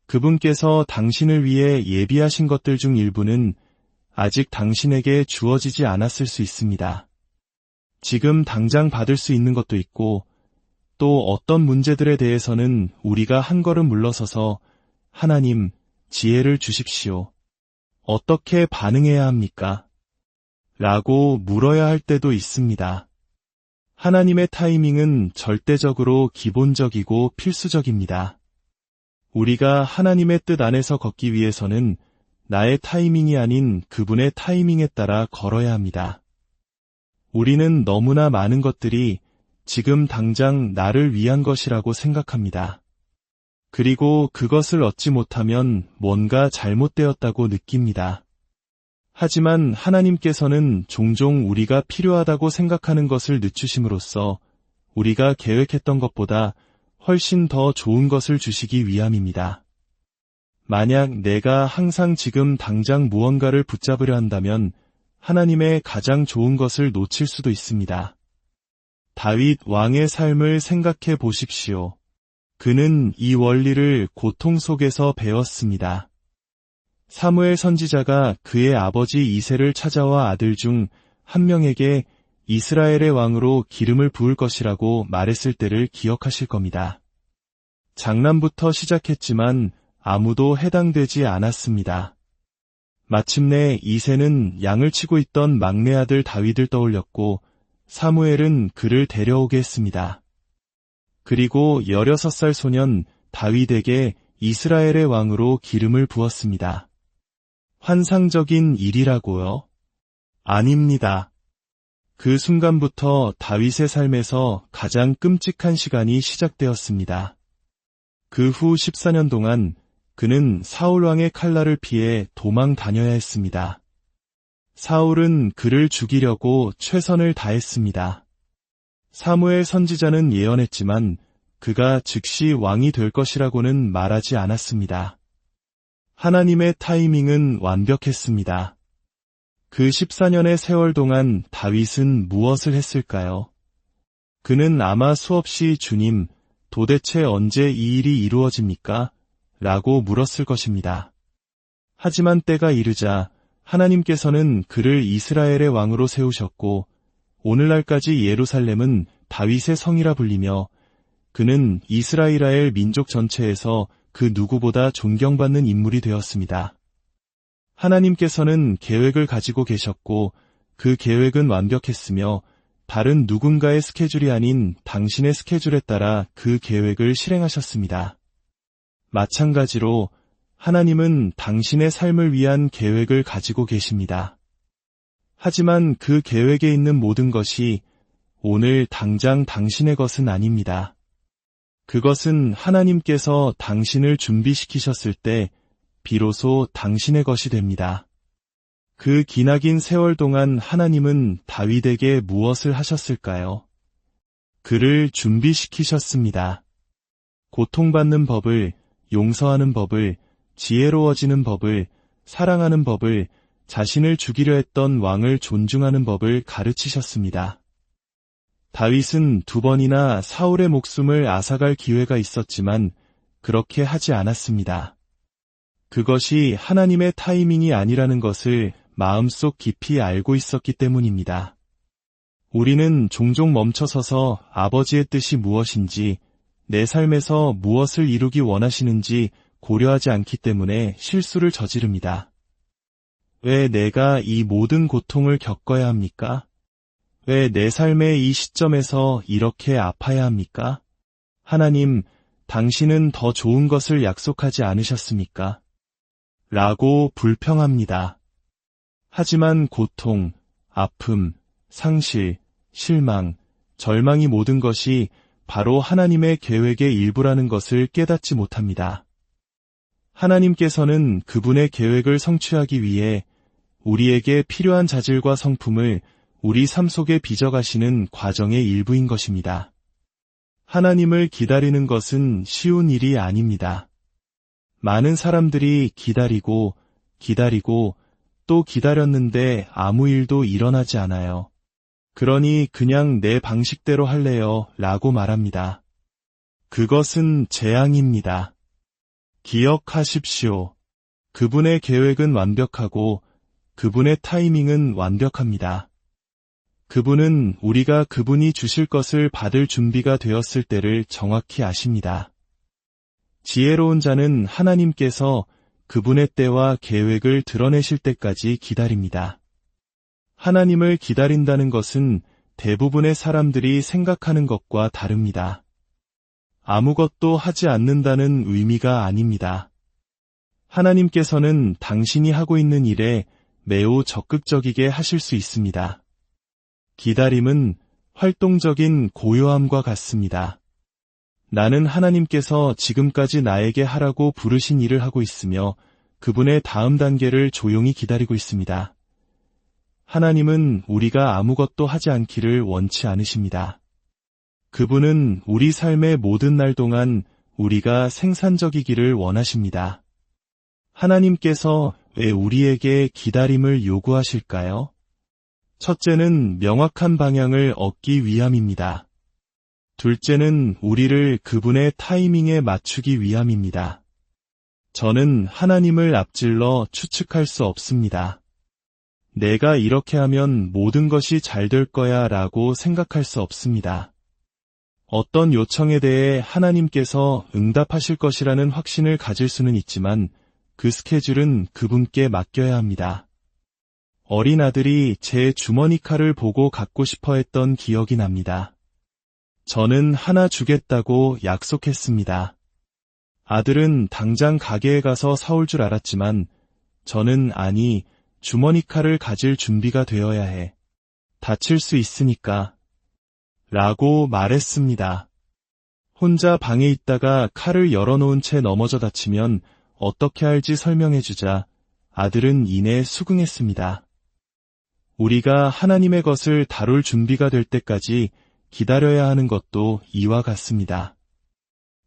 그분께서 당신을 위해 예비하신 것들 중 일부는 아직 당신에게 주어지지 않았을 수 있습니다. 지금 당장 받을 수 있는 것도 있고 또 어떤 문제들에 대해서는 우리가 한 걸음 물러서서 하나님, 지혜를 주십시오. 어떻게 반응해야 합니까? 라고 물어야 할 때도 있습니다. 하나님의 타이밍은 절대적으로 기본적이고 필수적입니다. 우리가 하나님의 뜻 안에서 걷기 위해서는 나의 타이밍이 아닌 그분의 타이밍에 따라 걸어야 합니다. 우리는 너무나 많은 것들이 지금 당장 나를 위한 것이라고 생각합니다. 그리고 그것을 얻지 못하면 뭔가 잘못되었다고 느낍니다. 하지만 하나님께서는 종종 우리가 필요하다고 생각하는 것을 늦추심으로써 우리가 계획했던 것보다 훨씬 더 좋은 것을 주시기 위함입니다. 만약 내가 항상 지금 당장 무언가를 붙잡으려 한다면 하나님의 가장 좋은 것을 놓칠 수도 있습니다. 다윗 왕의 삶을 생각해 보십시오. 그는 이 원리를 고통 속에서 배웠습니다. 사무엘 선지자가 그의 아버지 이새를 찾아와 아들 중 한 명에게 이스라엘의 왕으로 기름을 부을 것이라고 말했을 때를 기억하실 겁니다. 장남부터 시작했지만 아무도 해당되지 않았습니다. 마침내 이새는 양을 치고 있던 막내 아들 다윗을 떠올렸고 사무엘은 그를 데려오게 했습니다. 그리고 16살 소년 다윗에게 이스라엘의 왕으로 기름을 부었습니다. 환상적인 일이라고요? 아닙니다. 그 순간부터 다윗의 삶에서 가장 끔찍한 시간이 시작되었습니다. 그 후 14년 동안 그는 사울 왕의 칼날을 피해 도망 다녀야 했습니다. 사울은 그를 죽이려고 최선을 다했습니다. 사무엘 선지자는 예언했지만 그가 즉시 왕이 될 것이라고는 말하지 않았습니다. 하나님의 타이밍은 완벽했습니다. 그 14년의 세월 동안 다윗은 무엇을 했을까요? 그는 아마 수없이 주님, 도대체 언제 이 일이 이루어집니까? 라고 물었을 것입니다. 하지만 때가 이르자 하나님께서는 그를 이스라엘의 왕으로 세우셨고 오늘날까지 예루살렘은 다윗의 성이라 불리며 그는 이스라엘 민족 전체에서 그 누구보다 존경받는 인물이 되었습니다. 하나님께서는 계획을 가지고 계셨고 그 계획은 완벽했으며 다른 누군가의 스케줄이 아닌 당신의 스케줄에 따라 그 계획을 실행하셨습니다. 마찬가지로 하나님은 당신의 삶을 위한 계획을 가지고 계십니다. 하지만 그 계획에 있는 모든 것이 오늘 당장 당신의 것은 아닙니다. 그것은 하나님께서 당신을 준비시키셨을 때 비로소 당신의 것이 됩니다. 그 기나긴 세월 동안 하나님은 다윗에게 무엇을 하셨을까요? 그를 준비시키셨습니다. 고통받는 법을, 용서하는 법을, 지혜로워지는 법을, 사랑하는 법을, 자신을 죽이려 했던 왕을 존중하는 법을 가르치셨습니다. 다윗은 2번이나 사울의 목숨을 앗아갈 기회가 있었지만 그렇게 하지 않았습니다. 그것이 하나님의 타이밍이 아니라는 것을 마음속 깊이 알고 있었기 때문입니다. 우리는 종종 멈춰서서 아버지의 뜻이 무엇인지, 내 삶에서 무엇을 이루기 원하시는지 고려하지 않기 때문에 실수를 저지릅니다. 왜 내가 이 모든 고통을 겪어야 합니까? 왜 내 삶의 이 시점에서 이렇게 아파야 합니까? 하나님, 당신은 더 좋은 것을 약속하지 않으셨습니까? 라고 불평합니다. 하지만 고통, 아픔, 상실, 실망, 절망이 모든 것이 바로 하나님의 계획의 일부라는 것을 깨닫지 못합니다. 하나님께서는 그분의 계획을 성취하기 위해 우리에게 필요한 자질과 성품을 우리 삶 속에 빚어가시는 과정의 일부인 것입니다. 하나님을 기다리는 것은 쉬운 일이 아닙니다. 많은 사람들이 기다리고 또 기다렸는데 아무 일도 일어나지 않아요. 그러니 그냥 내 방식대로 할래요 라고 말합니다. 그것은 재앙입니다. 기억하십시오. 그분의 계획은 완벽하고 그분의 타이밍은 완벽합니다. 그분은 우리가 그분이 주실 것을 받을 준비가 되었을 때를 정확히 아십니다. 지혜로운 자는 하나님께서 그분의 때와 계획을 드러내실 때까지 기다립니다. 하나님을 기다린다는 것은 대부분의 사람들이 생각하는 것과 다릅니다. 아무것도 하지 않는다는 의미가 아닙니다. 하나님께서는 당신이 하고 있는 일에 매우 적극적이게 하실 수 있습니다. 기다림은 활동적인 고요함과 같습니다. 나는 하나님께서 지금까지 나에게 하라고 부르신 일을 하고 있으며 그분의 다음 단계를 조용히 기다리고 있습니다. 하나님은 우리가 아무것도 하지 않기를 원치 않으십니다. 그분은 우리 삶의 모든 날 동안 우리가 생산적이기를 원하십니다. 하나님께서 왜 우리에게 기다림을 요구하실까요? 첫째는 명확한 방향을 얻기 위함입니다. 둘째는 우리를 그분의 타이밍에 맞추기 위함입니다. 저는 하나님을 앞질러 추측할 수 없습니다. 내가 이렇게 하면 모든 것이 잘 될 거야 라고 생각할 수 없습니다. 어떤 요청에 대해 하나님께서 응답하실 것이라는 확신을 가질 수는 있지만 그 스케줄은 그분께 맡겨야 합니다. 어린 아들이 제 주머니 칼을 보고 갖고 싶어 했던 기억이 납니다. 저는 하나 주겠다고 약속했습니다. 아들은 당장 가게에 가서 사올 줄 알았지만 저는 아니, 주머니 칼을 가질 준비가 되어야 해. 다칠 수 있으니까. 라고 말했습니다. 혼자 방에 있다가 칼을 열어놓은 채 넘어져 다치면 어떻게 할지 설명해주자 아들은 이내 수긍했습니다. 우리가 하나님의 것을 다룰 준비가 될 때까지 기다려야 하는 것도 이와 같습니다.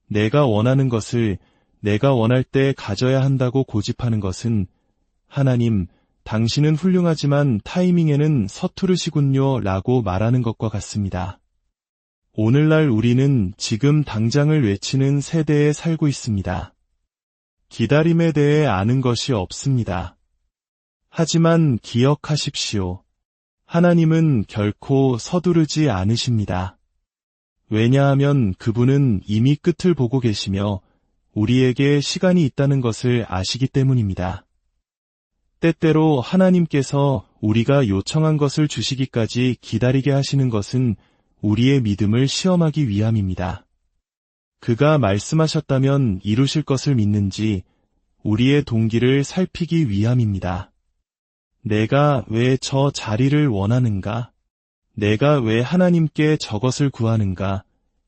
내가 원하는 것을 내가 원할 때 가져야 한다고 고집하는 것은 하나님, 당신은 훌륭하지만 타이밍에는 서투르시군요 라고 말하는 것과 같습니다. 오늘날 우리는 지금 당장을 외치는 세대에 살고 있습니다. 기다림에 대해 아는 것이 없습니다. 하지만 기억하십시오. 하나님은 결코 서두르지 않으십니다. 왜냐하면 그분은 이미 끝을 보고 계시며 우리에게 시간이 있다는 것을 아시기 때문입니다. 때때로 하나님께서 우리가 요청한 것을 주시기까지 기다리게 하시는 것은 우리의 믿음을 시험하기 위함입니다. 그가 말씀하셨다면 이루실 것을 믿는지 우리의 동기를 살피기 위함입니다. 내가 왜 저 자리를 원하는가? 내가 왜 하나님께 저것을 구하는가?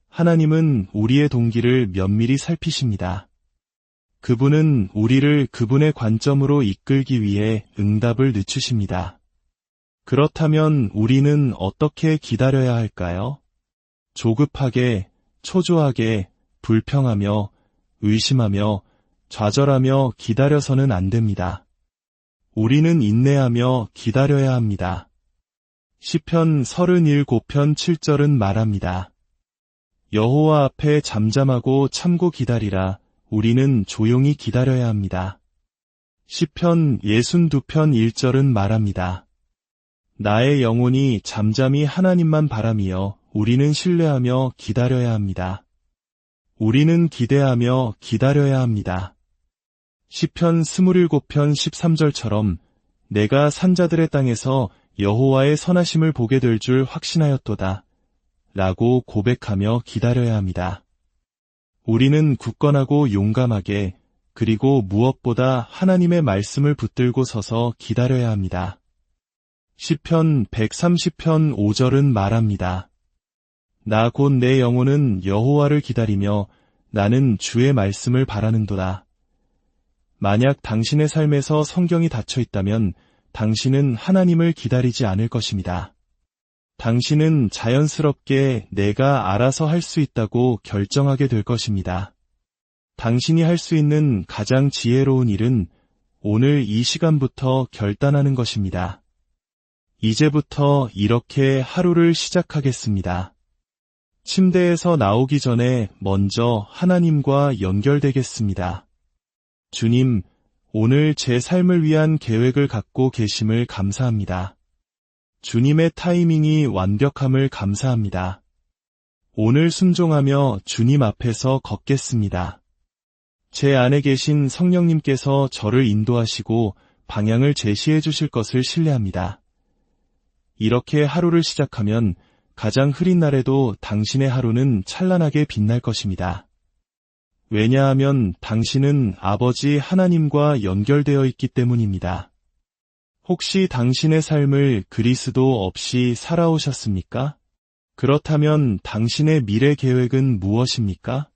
하나님은 우리의 동기를 면밀히 살피십니다. 그분은 우리를 그분의 관점으로 이끌기 위해 응답을 늦추십니다. 그렇다면 우리는 어떻게 기다려야 할까요? 조급하게, 초조하게, 불평하며, 의심하며, 좌절하며 기다려서는 안 됩니다. 우리는 인내하며 기다려야 합니다. 시편 37편 7절은 말합니다. 여호와 앞에 잠잠하고 참고 기다리라. 우리는 조용히 기다려야 합니다. 시편 62편 1절은 말합니다. 나의 영혼이 잠잠히 하나님만 바라며 우리는 신뢰하며 기다려야 합니다. 우리는 기대하며 기다려야 합니다. 시편 27편 13절처럼 내가 산자들의 땅에서 여호와의 선하심을 보게 될 줄 확신하였도다 라고 고백하며 기다려야 합니다. 우리는 굳건하고 용감하게 그리고 무엇보다 하나님의 말씀을 붙들고 서서 기다려야 합니다. 시편 130편 5절은 말합니다. 나 곧 내 영혼은 여호와를 기다리며 나는 주의 말씀을 바라는도다. 만약 당신의 삶에서 성경이 닫혀 있다면 당신은 하나님을 기다리지 않을 것입니다. 당신은 자연스럽게 내가 알아서 할 수 있다고 결정하게 될 것입니다. 당신이 할 수 있는 가장 지혜로운 일은 오늘 이 시간부터 결단하는 것입니다. 이제부터 이렇게 하루를 시작하겠습니다. 침대에서 나오기 전에 먼저 하나님과 연결되겠습니다. 주님, 오늘 제 삶을 위한 계획을 갖고 계심을 감사합니다. 주님의 타이밍이 완벽함을 감사합니다. 오늘 순종하며 주님 앞에서 걷겠습니다. 제 안에 계신 성령님께서 저를 인도하시고 방향을 제시해 주실 것을 신뢰합니다. 이렇게 하루를 시작하면 가장 흐린 날에도 당신의 하루는 찬란하게 빛날 것입니다. 왜냐하면 당신은 아버지 하나님과 연결되어 있기 때문입니다. 혹시 당신의 삶을 그리스도 없이 살아오셨습니까? 그렇다면 당신의 미래 계획은 무엇입니까?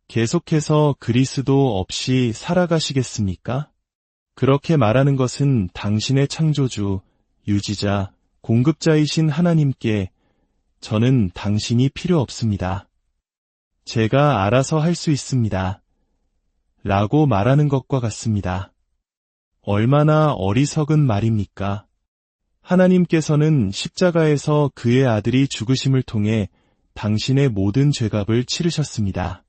계속해서 그리스도 없이 살아가시겠습니까? 그렇게 말하는 것은 당신의 창조주, 유지자, 공급자이신 하나님께 저는 당신이 필요 없습니다. 제가 알아서 할 수 있습니다. 라고 말하는 것과 같습니다. 얼마나 어리석은 말입니까? 하나님께서는 십자가에서 그의 아들이 죽으심을 통해 당신의 모든 죄값을 치르셨습니다.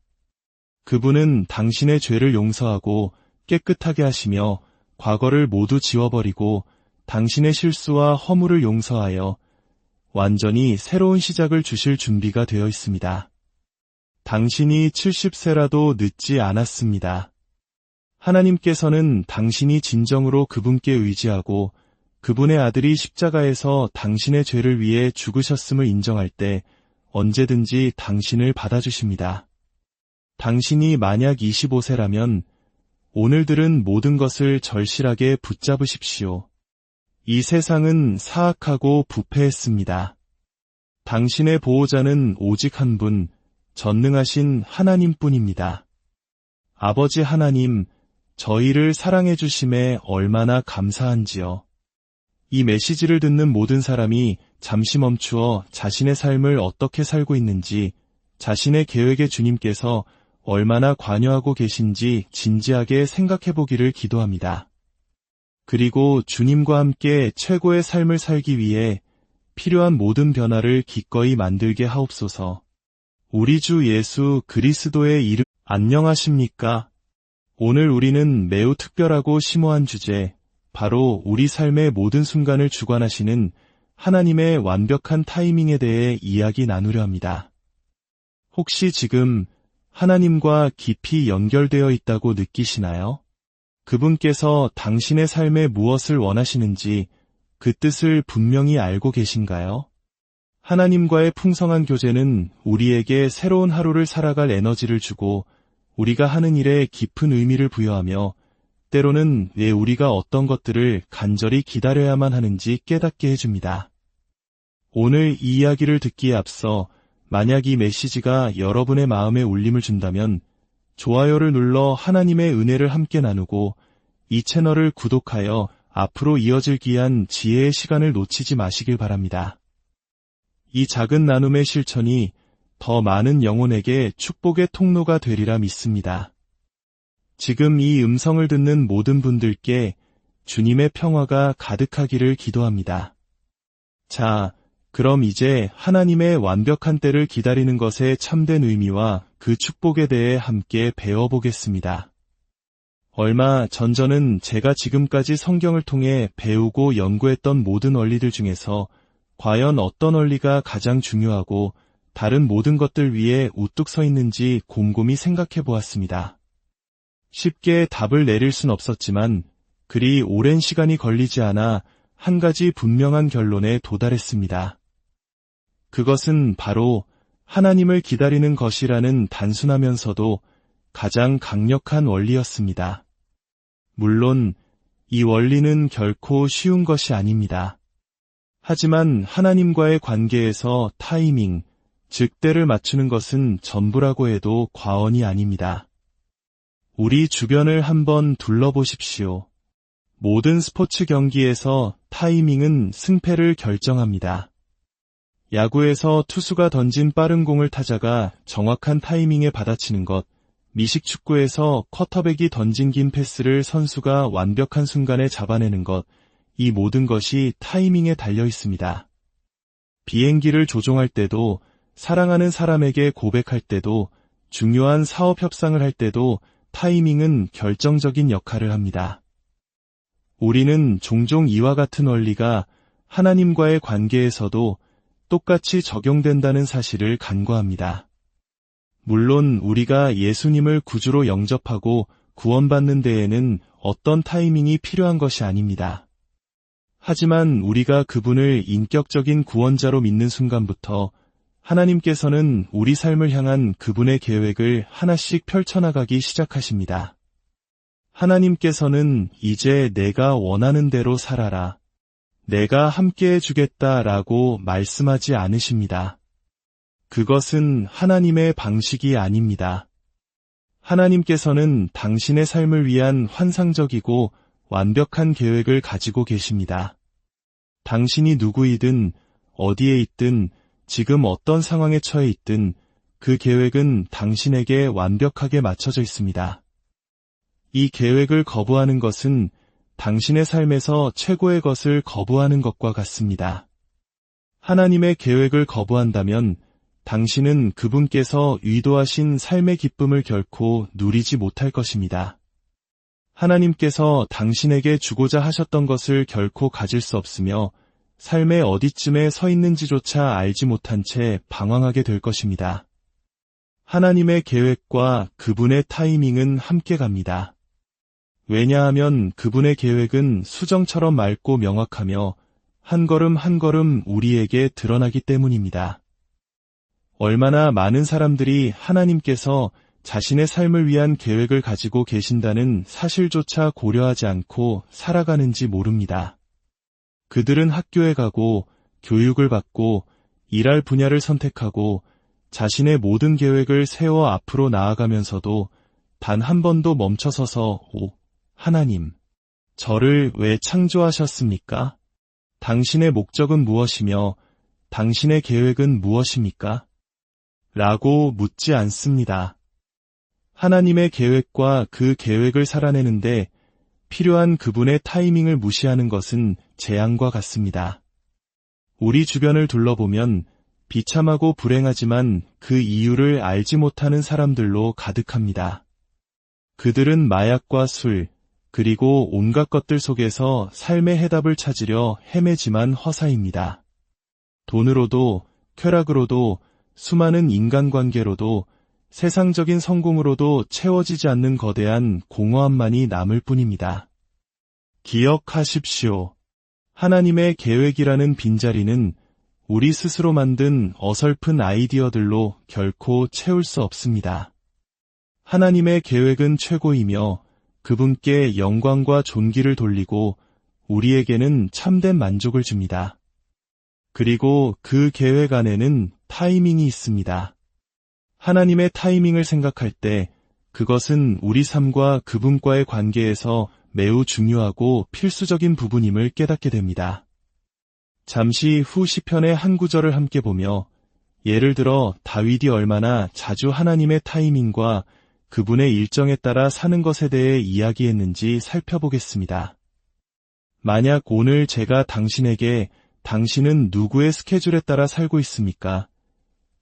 그분은 당신의 죄를 용서하고 깨끗하게 하시며 과거를 모두 지워버리고 당신의 실수와 허물을 용서하여 완전히 새로운 시작을 주실 준비가 되어 있습니다. 당신이 70세라도 늦지 않았습니다. 하나님께서는 당신이 진정으로 그분께 의지하고 그분의 아들이 십자가에서 당신의 죄를 위해 죽으셨음을 인정할 때 언제든지 당신을 받아주십니다. 당신이 만약 25세라면 오늘 들은 모든 것을 절실하게 붙잡으십시오. 이 세상은 사악하고 부패했습니다. 당신의 보호자는 오직 한 분, 전능하신 하나님뿐입니다. 아버지 하나님, 저희를 사랑해 주심에 얼마나 감사한지요. 이 메시지를 듣는 모든 사람이 잠시 멈추어 자신의 삶을 어떻게 살고 있는지, 자신의 계획에 주님께서 얼마나 관여하고 계신지 진지하게 생각해 보기를 기도합니다. 그리고 주님과 함께 최고의 삶을 살기 위해 필요한 모든 변화를 기꺼이 만들게 하옵소서. 우리 주 예수 그리스도의 이름. 안녕하십니까? 오늘 우리는 매우 특별하고 심오한 주제, 바로 우리 삶의 모든 순간을 주관하시는 하나님의 완벽한 타이밍에 대해 이야기 나누려 합니다. 혹시 지금 하나님과 깊이 연결되어 있다고 느끼시나요? 그분께서 당신의 삶에 무엇을 원하시는지 그 뜻을 분명히 알고 계신가요? 하나님과의 풍성한 교제는 우리에게 새로운 하루를 살아갈 에너지를 주고 우리가 하는 일에 깊은 의미를 부여하며 때로는 왜 우리가 어떤 것들을 간절히 기다려야만 하는지 깨닫게 해줍니다. 오늘 이 이야기를 듣기에 앞서 만약 이 메시지가 여러분의 마음에 울림을 준다면 좋아요를 눌러 하나님의 은혜를 함께 나누고 이 채널을 구독하여 앞으로 이어질 귀한 지혜의 시간을 놓치지 마시길 바랍니다. 이 작은 나눔의 실천이 더 많은 영혼에게 축복의 통로가 되리라 믿습니다. 지금 이 음성을 듣는 모든 분들께 주님의 평화가 가득하기를 기도합니다. 자, 그럼 이제 하나님의 완벽한 때를 기다리는 것의 참된 의미와 그 축복에 대해 함께 배워보겠습니다. 얼마 전 저는 제가 지금까지 성경을 통해 배우고 연구했던 모든 원리들 중에서 과연 어떤 원리가 가장 중요하고 다른 모든 것들 위에 우뚝 서 있는지 곰곰이 생각해 보았습니다. 쉽게 답을 내릴 순 없었지만 그리 오랜 시간이 걸리지 않아 한 가지 분명한 결론에 도달했습니다. 그것은 바로 하나님을 기다리는 것이라는 단순하면서도 가장 강력한 원리였습니다. 물론 이 원리는 결코 쉬운 것이 아닙니다. 하지만 하나님과의 관계에서 타이밍, 즉 때를 맞추는 것은 전부라고 해도 과언이 아닙니다. 우리 주변을 한번 둘러보십시오. 모든 스포츠 경기에서 타이밍은 승패를 결정합니다. 야구에서 투수가 던진 빠른 공을 타자가 정확한 타이밍에 받아치는 것, 미식축구에서 쿼터백이 던진 긴 패스를 선수가 완벽한 순간에 잡아내는 것, 이 모든 것이 타이밍에 달려 있습니다. 비행기를 조종할 때도, 사랑하는 사람에게 고백할 때도, 중요한 사업 협상을 할 때도 타이밍은 결정적인 역할을 합니다. 우리는 종종 이와 같은 원리가 하나님과의 관계에서도 똑같이 적용된다는 사실을 간과합니다. 물론 우리가 예수님을 구주로 영접하고 구원받는 데에는 어떤 타이밍이 필요한 것이 아닙니다. 하지만 우리가 그분을 인격적인 구원자로 믿는 순간부터 하나님께서는 우리 삶을 향한 그분의 계획을 하나씩 펼쳐나가기 시작하십니다. 하나님께서는 이제 내가 원하는 대로 살아라, 내가 함께해 주겠다라고 말씀하지 않으십니다. 그것은 하나님의 방식이 아닙니다. 하나님께서는 당신의 삶을 위한 환상적이고 완벽한 계획을 가지고 계십니다. 당신이 누구이든 어디에 있든 지금 어떤 상황에 처해 있든 그 계획은 당신에게 완벽하게 맞춰져 있습니다. 이 계획을 거부하는 것은 당신의 삶에서 최고의 것을 거부하는 것과 같습니다. 하나님의 계획을 거부한다면 당신은 그분께서 의도하신 삶의 기쁨을 결코 누리지 못할 것입니다. 하나님께서 당신에게 주고자 하셨던 것을 결코 가질 수 없으며 삶의 어디쯤에 서 있는지조차 알지 못한 채 방황하게 될 것입니다. 하나님의 계획과 그분의 타이밍은 함께 갑니다. 왜냐하면 그분의 계획은 수정처럼 맑고 명확하며 한 걸음 한 걸음 우리에게 드러나기 때문입니다. 얼마나 많은 사람들이 하나님께서 자신의 삶을 위한 계획을 가지고 계신다는 사실조차 고려하지 않고 살아가는지 모릅니다. 그들은 학교에 가고 교육을 받고 일할 분야를 선택하고 자신의 모든 계획을 세워 앞으로 나아가면서도 단 한 번도 멈춰서서 하나님, 저를 왜 창조하셨습니까? 당신의 목적은 무엇이며 당신의 계획은 무엇입니까? 라고 묻지 않습니다. 하나님의 계획과 그 계획을 살아내는데 필요한 그분의 타이밍을 무시하는 것은 재앙과 같습니다. 우리 주변을 둘러보면 비참하고 불행하지만 그 이유를 알지 못하는 사람들로 가득합니다. 그들은 마약과 술, 그리고 온갖 것들 속에서 삶의 해답을 찾으려 헤매지만 허사입니다. 돈으로도, 쾌락으로도, 수많은 인간관계로도, 세상적인 성공으로도 채워지지 않는 거대한 공허함만이 남을 뿐입니다. 기억하십시오. 하나님의 계획이라는 빈자리는 우리 스스로 만든 어설픈 아이디어들로 결코 채울 수 없습니다. 하나님의 계획은 최고이며 그분께 영광과 존귀를 돌리고 우리에게는 참된 만족을 줍니다. 그리고 그 계획 안에는 타이밍이 있습니다. 하나님의 타이밍을 생각할 때 그것은 우리 삶과 그분과의 관계에서 매우 중요하고 필수적인 부분임을 깨닫게 됩니다. 잠시 후 시편의 한 구절을 함께 보며 예를 들어 다윗이 얼마나 자주 하나님의 타이밍과 그분의 일정에 따라 사는 것에 대해 이야기했는지 살펴보겠습니다. 만약 오늘 제가 당신에게 당신은 누구의 스케줄에 따라 살고 있습니까?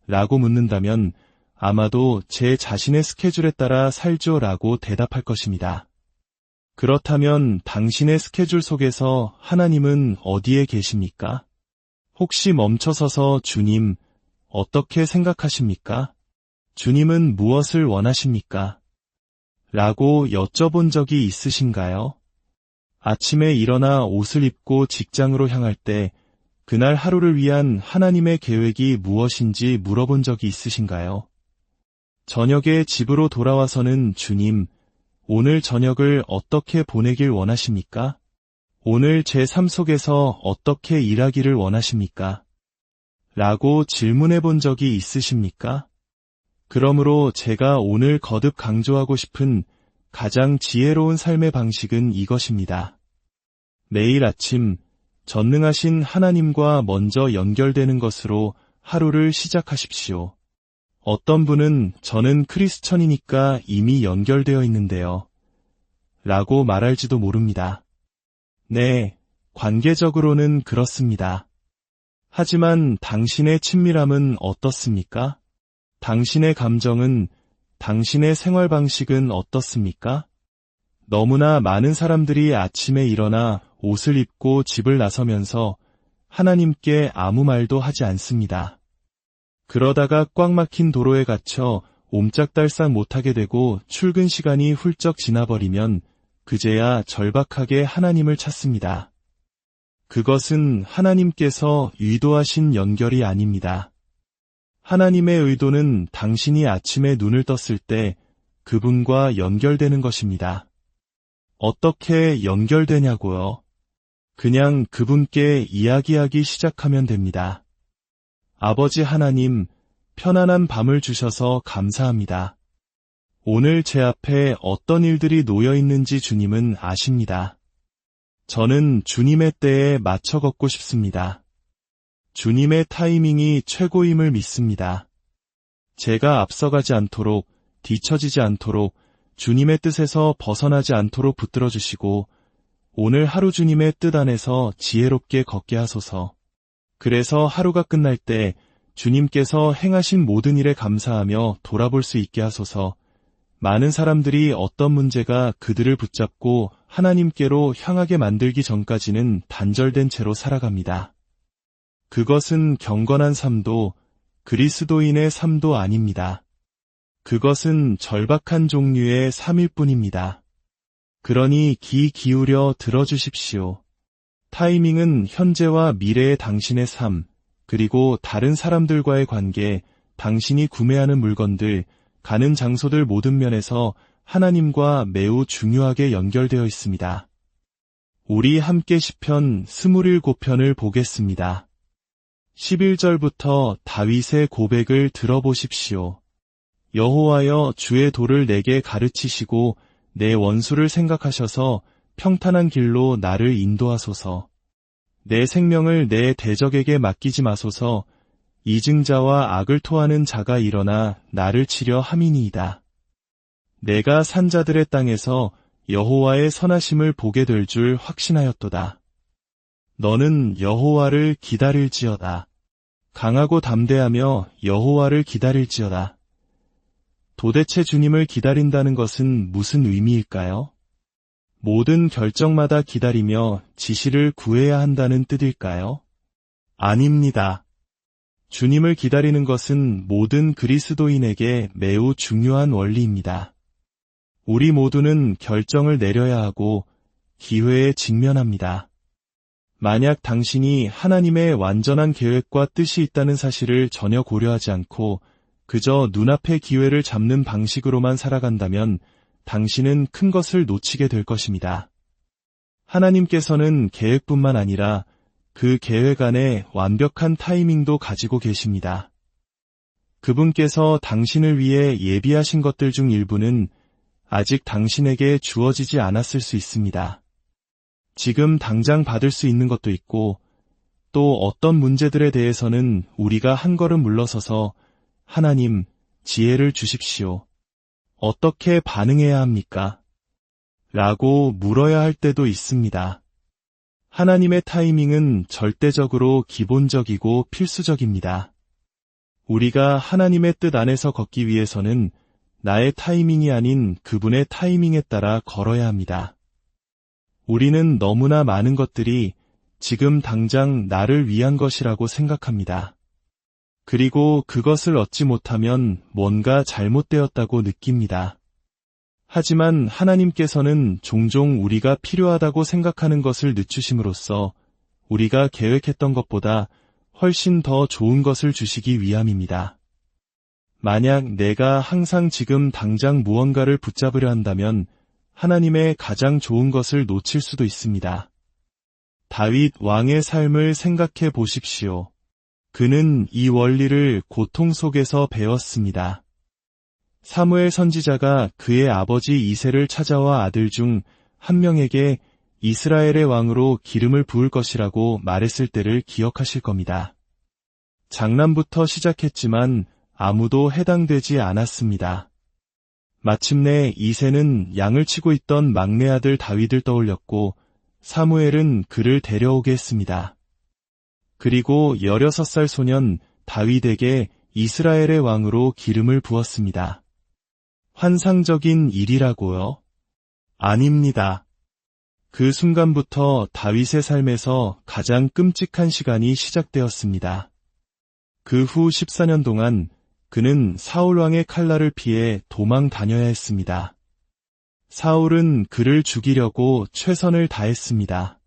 라고 묻는다면 아마도 제 자신의 스케줄에 따라 살죠 라고 대답할 것입니다. 그렇다면 당신의 스케줄 속에서 하나님은 어디에 계십니까? 혹시 멈춰서서 주님, 어떻게 생각하십니까? 주님은 무엇을 원하십니까? 라고 여쭤본 적이 있으신가요? 아침에 일어나 옷을 입고 직장으로 향할 때 그날 하루를 위한 하나님의 계획이 무엇인지 물어본 적이 있으신가요? 저녁에 집으로 돌아와서는 주님, 오늘 저녁을 어떻게 보내길 원하십니까? 오늘 제 삶 속에서 어떻게 일하기를 원하십니까? 라고 질문해 본 적이 있으십니까? 그러므로 제가 오늘 거듭 강조하고 싶은 가장 지혜로운 삶의 방식은 이것입니다. 매일 아침 전능하신 하나님과 먼저 연결되는 것으로 하루를 시작하십시오. 어떤 분은 저는 크리스천이니까 이미 연결되어 있는데요. 라고 말할지도 모릅니다. 네, 관계적으로는 그렇습니다. 하지만 당신의 친밀함은 어떻습니까? 당신의 감정은, 당신의 생활 방식은 어떻습니까? 너무나 많은 사람들이 아침에 일어나 옷을 입고 집을 나서면서 하나님께 아무 말도 하지 않습니다. 그러다가 꽉 막힌 도로에 갇혀 옴짝달싹 못하게 되고 출근 시간이 훌쩍 지나버리면 그제야 절박하게 하나님을 찾습니다. 그것은 하나님께서 의도하신 연결이 아닙니다. 하나님의 의도는 당신이 아침에 눈을 떴을 때 그분과 연결되는 것입니다. 어떻게 연결되냐고요? 그냥 그분께 이야기하기 시작하면 됩니다. 아버지 하나님, 편안한 밤을 주셔서 감사합니다. 오늘 제 앞에 어떤 일들이 놓여 있는지 주님은 아십니다. 저는 주님의 때에 맞춰 걷고 싶습니다. 주님의 타이밍이 최고임을 믿습니다. 제가 앞서가지 않도록, 뒤처지지 않도록, 주님의 뜻에서 벗어나지 않도록 붙들어 주시고 오늘 하루 주님의 뜻 안에서 지혜롭게 걷게 하소서. 그래서 하루가 끝날 때 주님께서 행하신 모든 일에 감사하며 돌아볼 수 있게 하소서. 많은 사람들이 어떤 문제가 그들을 붙잡고 하나님께로 향하게 만들기 전까지는 단절된 채로 살아갑니다. 그것은 경건한 삶도 그리스도인의 삶도 아닙니다. 그것은 절박한 종류의 삶일 뿐입니다. 그러니 귀 기울여 들어주십시오. 타이밍은 현재와 미래의 당신의 삶, 그리고 다른 사람들과의 관계, 당신이 구매하는 물건들, 가는 장소들 모든 면에서 하나님과 매우 중요하게 연결되어 있습니다. 우리 함께 시편 27편을 보겠습니다. 11절부터 다윗의 고백을 들어보십시오. 여호와여, 주의 도를 내게 가르치시고 내 원수를 생각하셔서 평탄한 길로 나를 인도하소서. 내 생명을 내 대적에게 맡기지 마소서. 이증자와 악을 토하는 자가 일어나 나를 치려 함이니이다. 내가 산자들의 땅에서 여호와의 선하심을 보게 될 줄 확신하였도다. 너는 여호와를 기다릴지어다. 강하고 담대하며 여호와를 기다릴지어다. 도대체 주님을 기다린다는 것은 무슨 의미일까요? 모든 결정마다 기다리며 지시를 구해야 한다는 뜻일까요? 아닙니다. 주님을 기다리는 것은 모든 그리스도인에게 매우 중요한 원리입니다. 우리 모두는 결정을 내려야 하고 기회에 직면합니다. 만약 당신이 하나님의 완전한 계획과 뜻이 있다는 사실을 전혀 고려하지 않고 그저 눈앞의 기회를 잡는 방식으로만 살아간다면 당신은 큰 것을 놓치게 될 것입니다. 하나님께서는 계획뿐만 아니라 그 계획 안에 완벽한 타이밍도 가지고 계십니다. 그분께서 당신을 위해 예비하신 것들 중 일부는 아직 당신에게 주어지지 않았을 수 있습니다. 지금 당장 받을 수 있는 것도 있고 또 어떤 문제들에 대해서는 우리가 한 걸음 물러서서 하나님, 지혜를 주십시오. 어떻게 반응해야 합니까? 라고 물어야 할 때도 있습니다. 하나님의 타이밍은 절대적으로 기본적이고 필수적입니다. 우리가 하나님의 뜻 안에서 걷기 위해서는 나의 타이밍이 아닌 그분의 타이밍에 따라 걸어야 합니다. 우리는 너무나 많은 것들이 지금 당장 나를 위한 것이라고 생각합니다. 그리고 그것을 얻지 못하면 뭔가 잘못되었다고 느낍니다. 하지만 하나님께서는 종종 우리가 필요하다고 생각하는 것을 늦추심으로써 우리가 계획했던 것보다 훨씬 더 좋은 것을 주시기 위함입니다. 만약 내가 항상 지금 당장 무언가를 붙잡으려 한다면 하나님의 가장 좋은 것을 놓칠 수도 있습니다. 다윗 왕의 삶을 생각해 보십시오. 그는 이 원리를 고통 속에서 배웠습니다. 사무엘 선지자가 그의 아버지 이새를 찾아와 아들 중 한 명에게 이스라엘의 왕으로 기름을 부을 것이라고 말했을 때를 기억하실 겁니다. 장남부터 시작했지만 아무도 해당되지 않았습니다. 마침내 이새는 양을 치고 있던 막내 아들 다윗을 떠올렸고 사무엘은 그를 데려오게 했습니다. 그리고 16살 소년 다윗에게 이스라엘의 왕으로 기름을 부었습니다. 환상적인 일이라고요? 아닙니다. 그 순간부터 다윗의 삶에서 가장 끔찍한 시간이 시작되었습니다. 그 후 14년 동안 그는 사울 왕의 칼날을 피해 도망 다녀야 했습니다. 사울은 그를 죽이려고 최선을 다했습니다.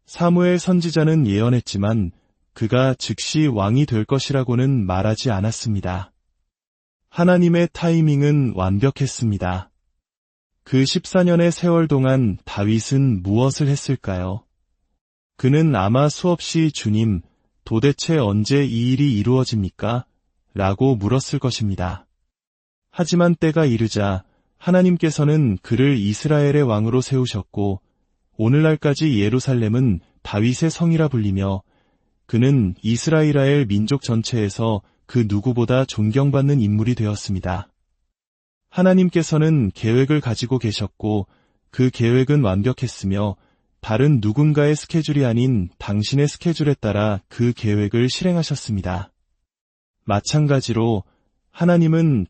사무엘 선지자는 예언했지만 그가 즉시 왕이 될 것이라고는 말하지 않았습니다. 하나님의 타이밍은 완벽했습니다. 그 14년의 세월 동안 다윗은 무엇을 했을까요? 그는 아마 수없이 주님, 도대체 언제 이 일이 이루어집니까? 라고 물었을 것입니다. 하지만 때가 이르자 하나님께서는 그를 이스라엘의 왕으로 세우셨고 오늘날까지 예루살렘은 다윗의 성이라 불리며 그는 이스라엘 민족 전체에서 그 누구보다 존경받는 인물이 되었습니다. 하나님께서는 계획을 가지고 계셨고 그 계획은 완벽했으며 다른 누군가의 스케줄이 아닌 당신의 스케줄에 따라 그 계획을 실행하셨습니다. 마찬가지로 하나님은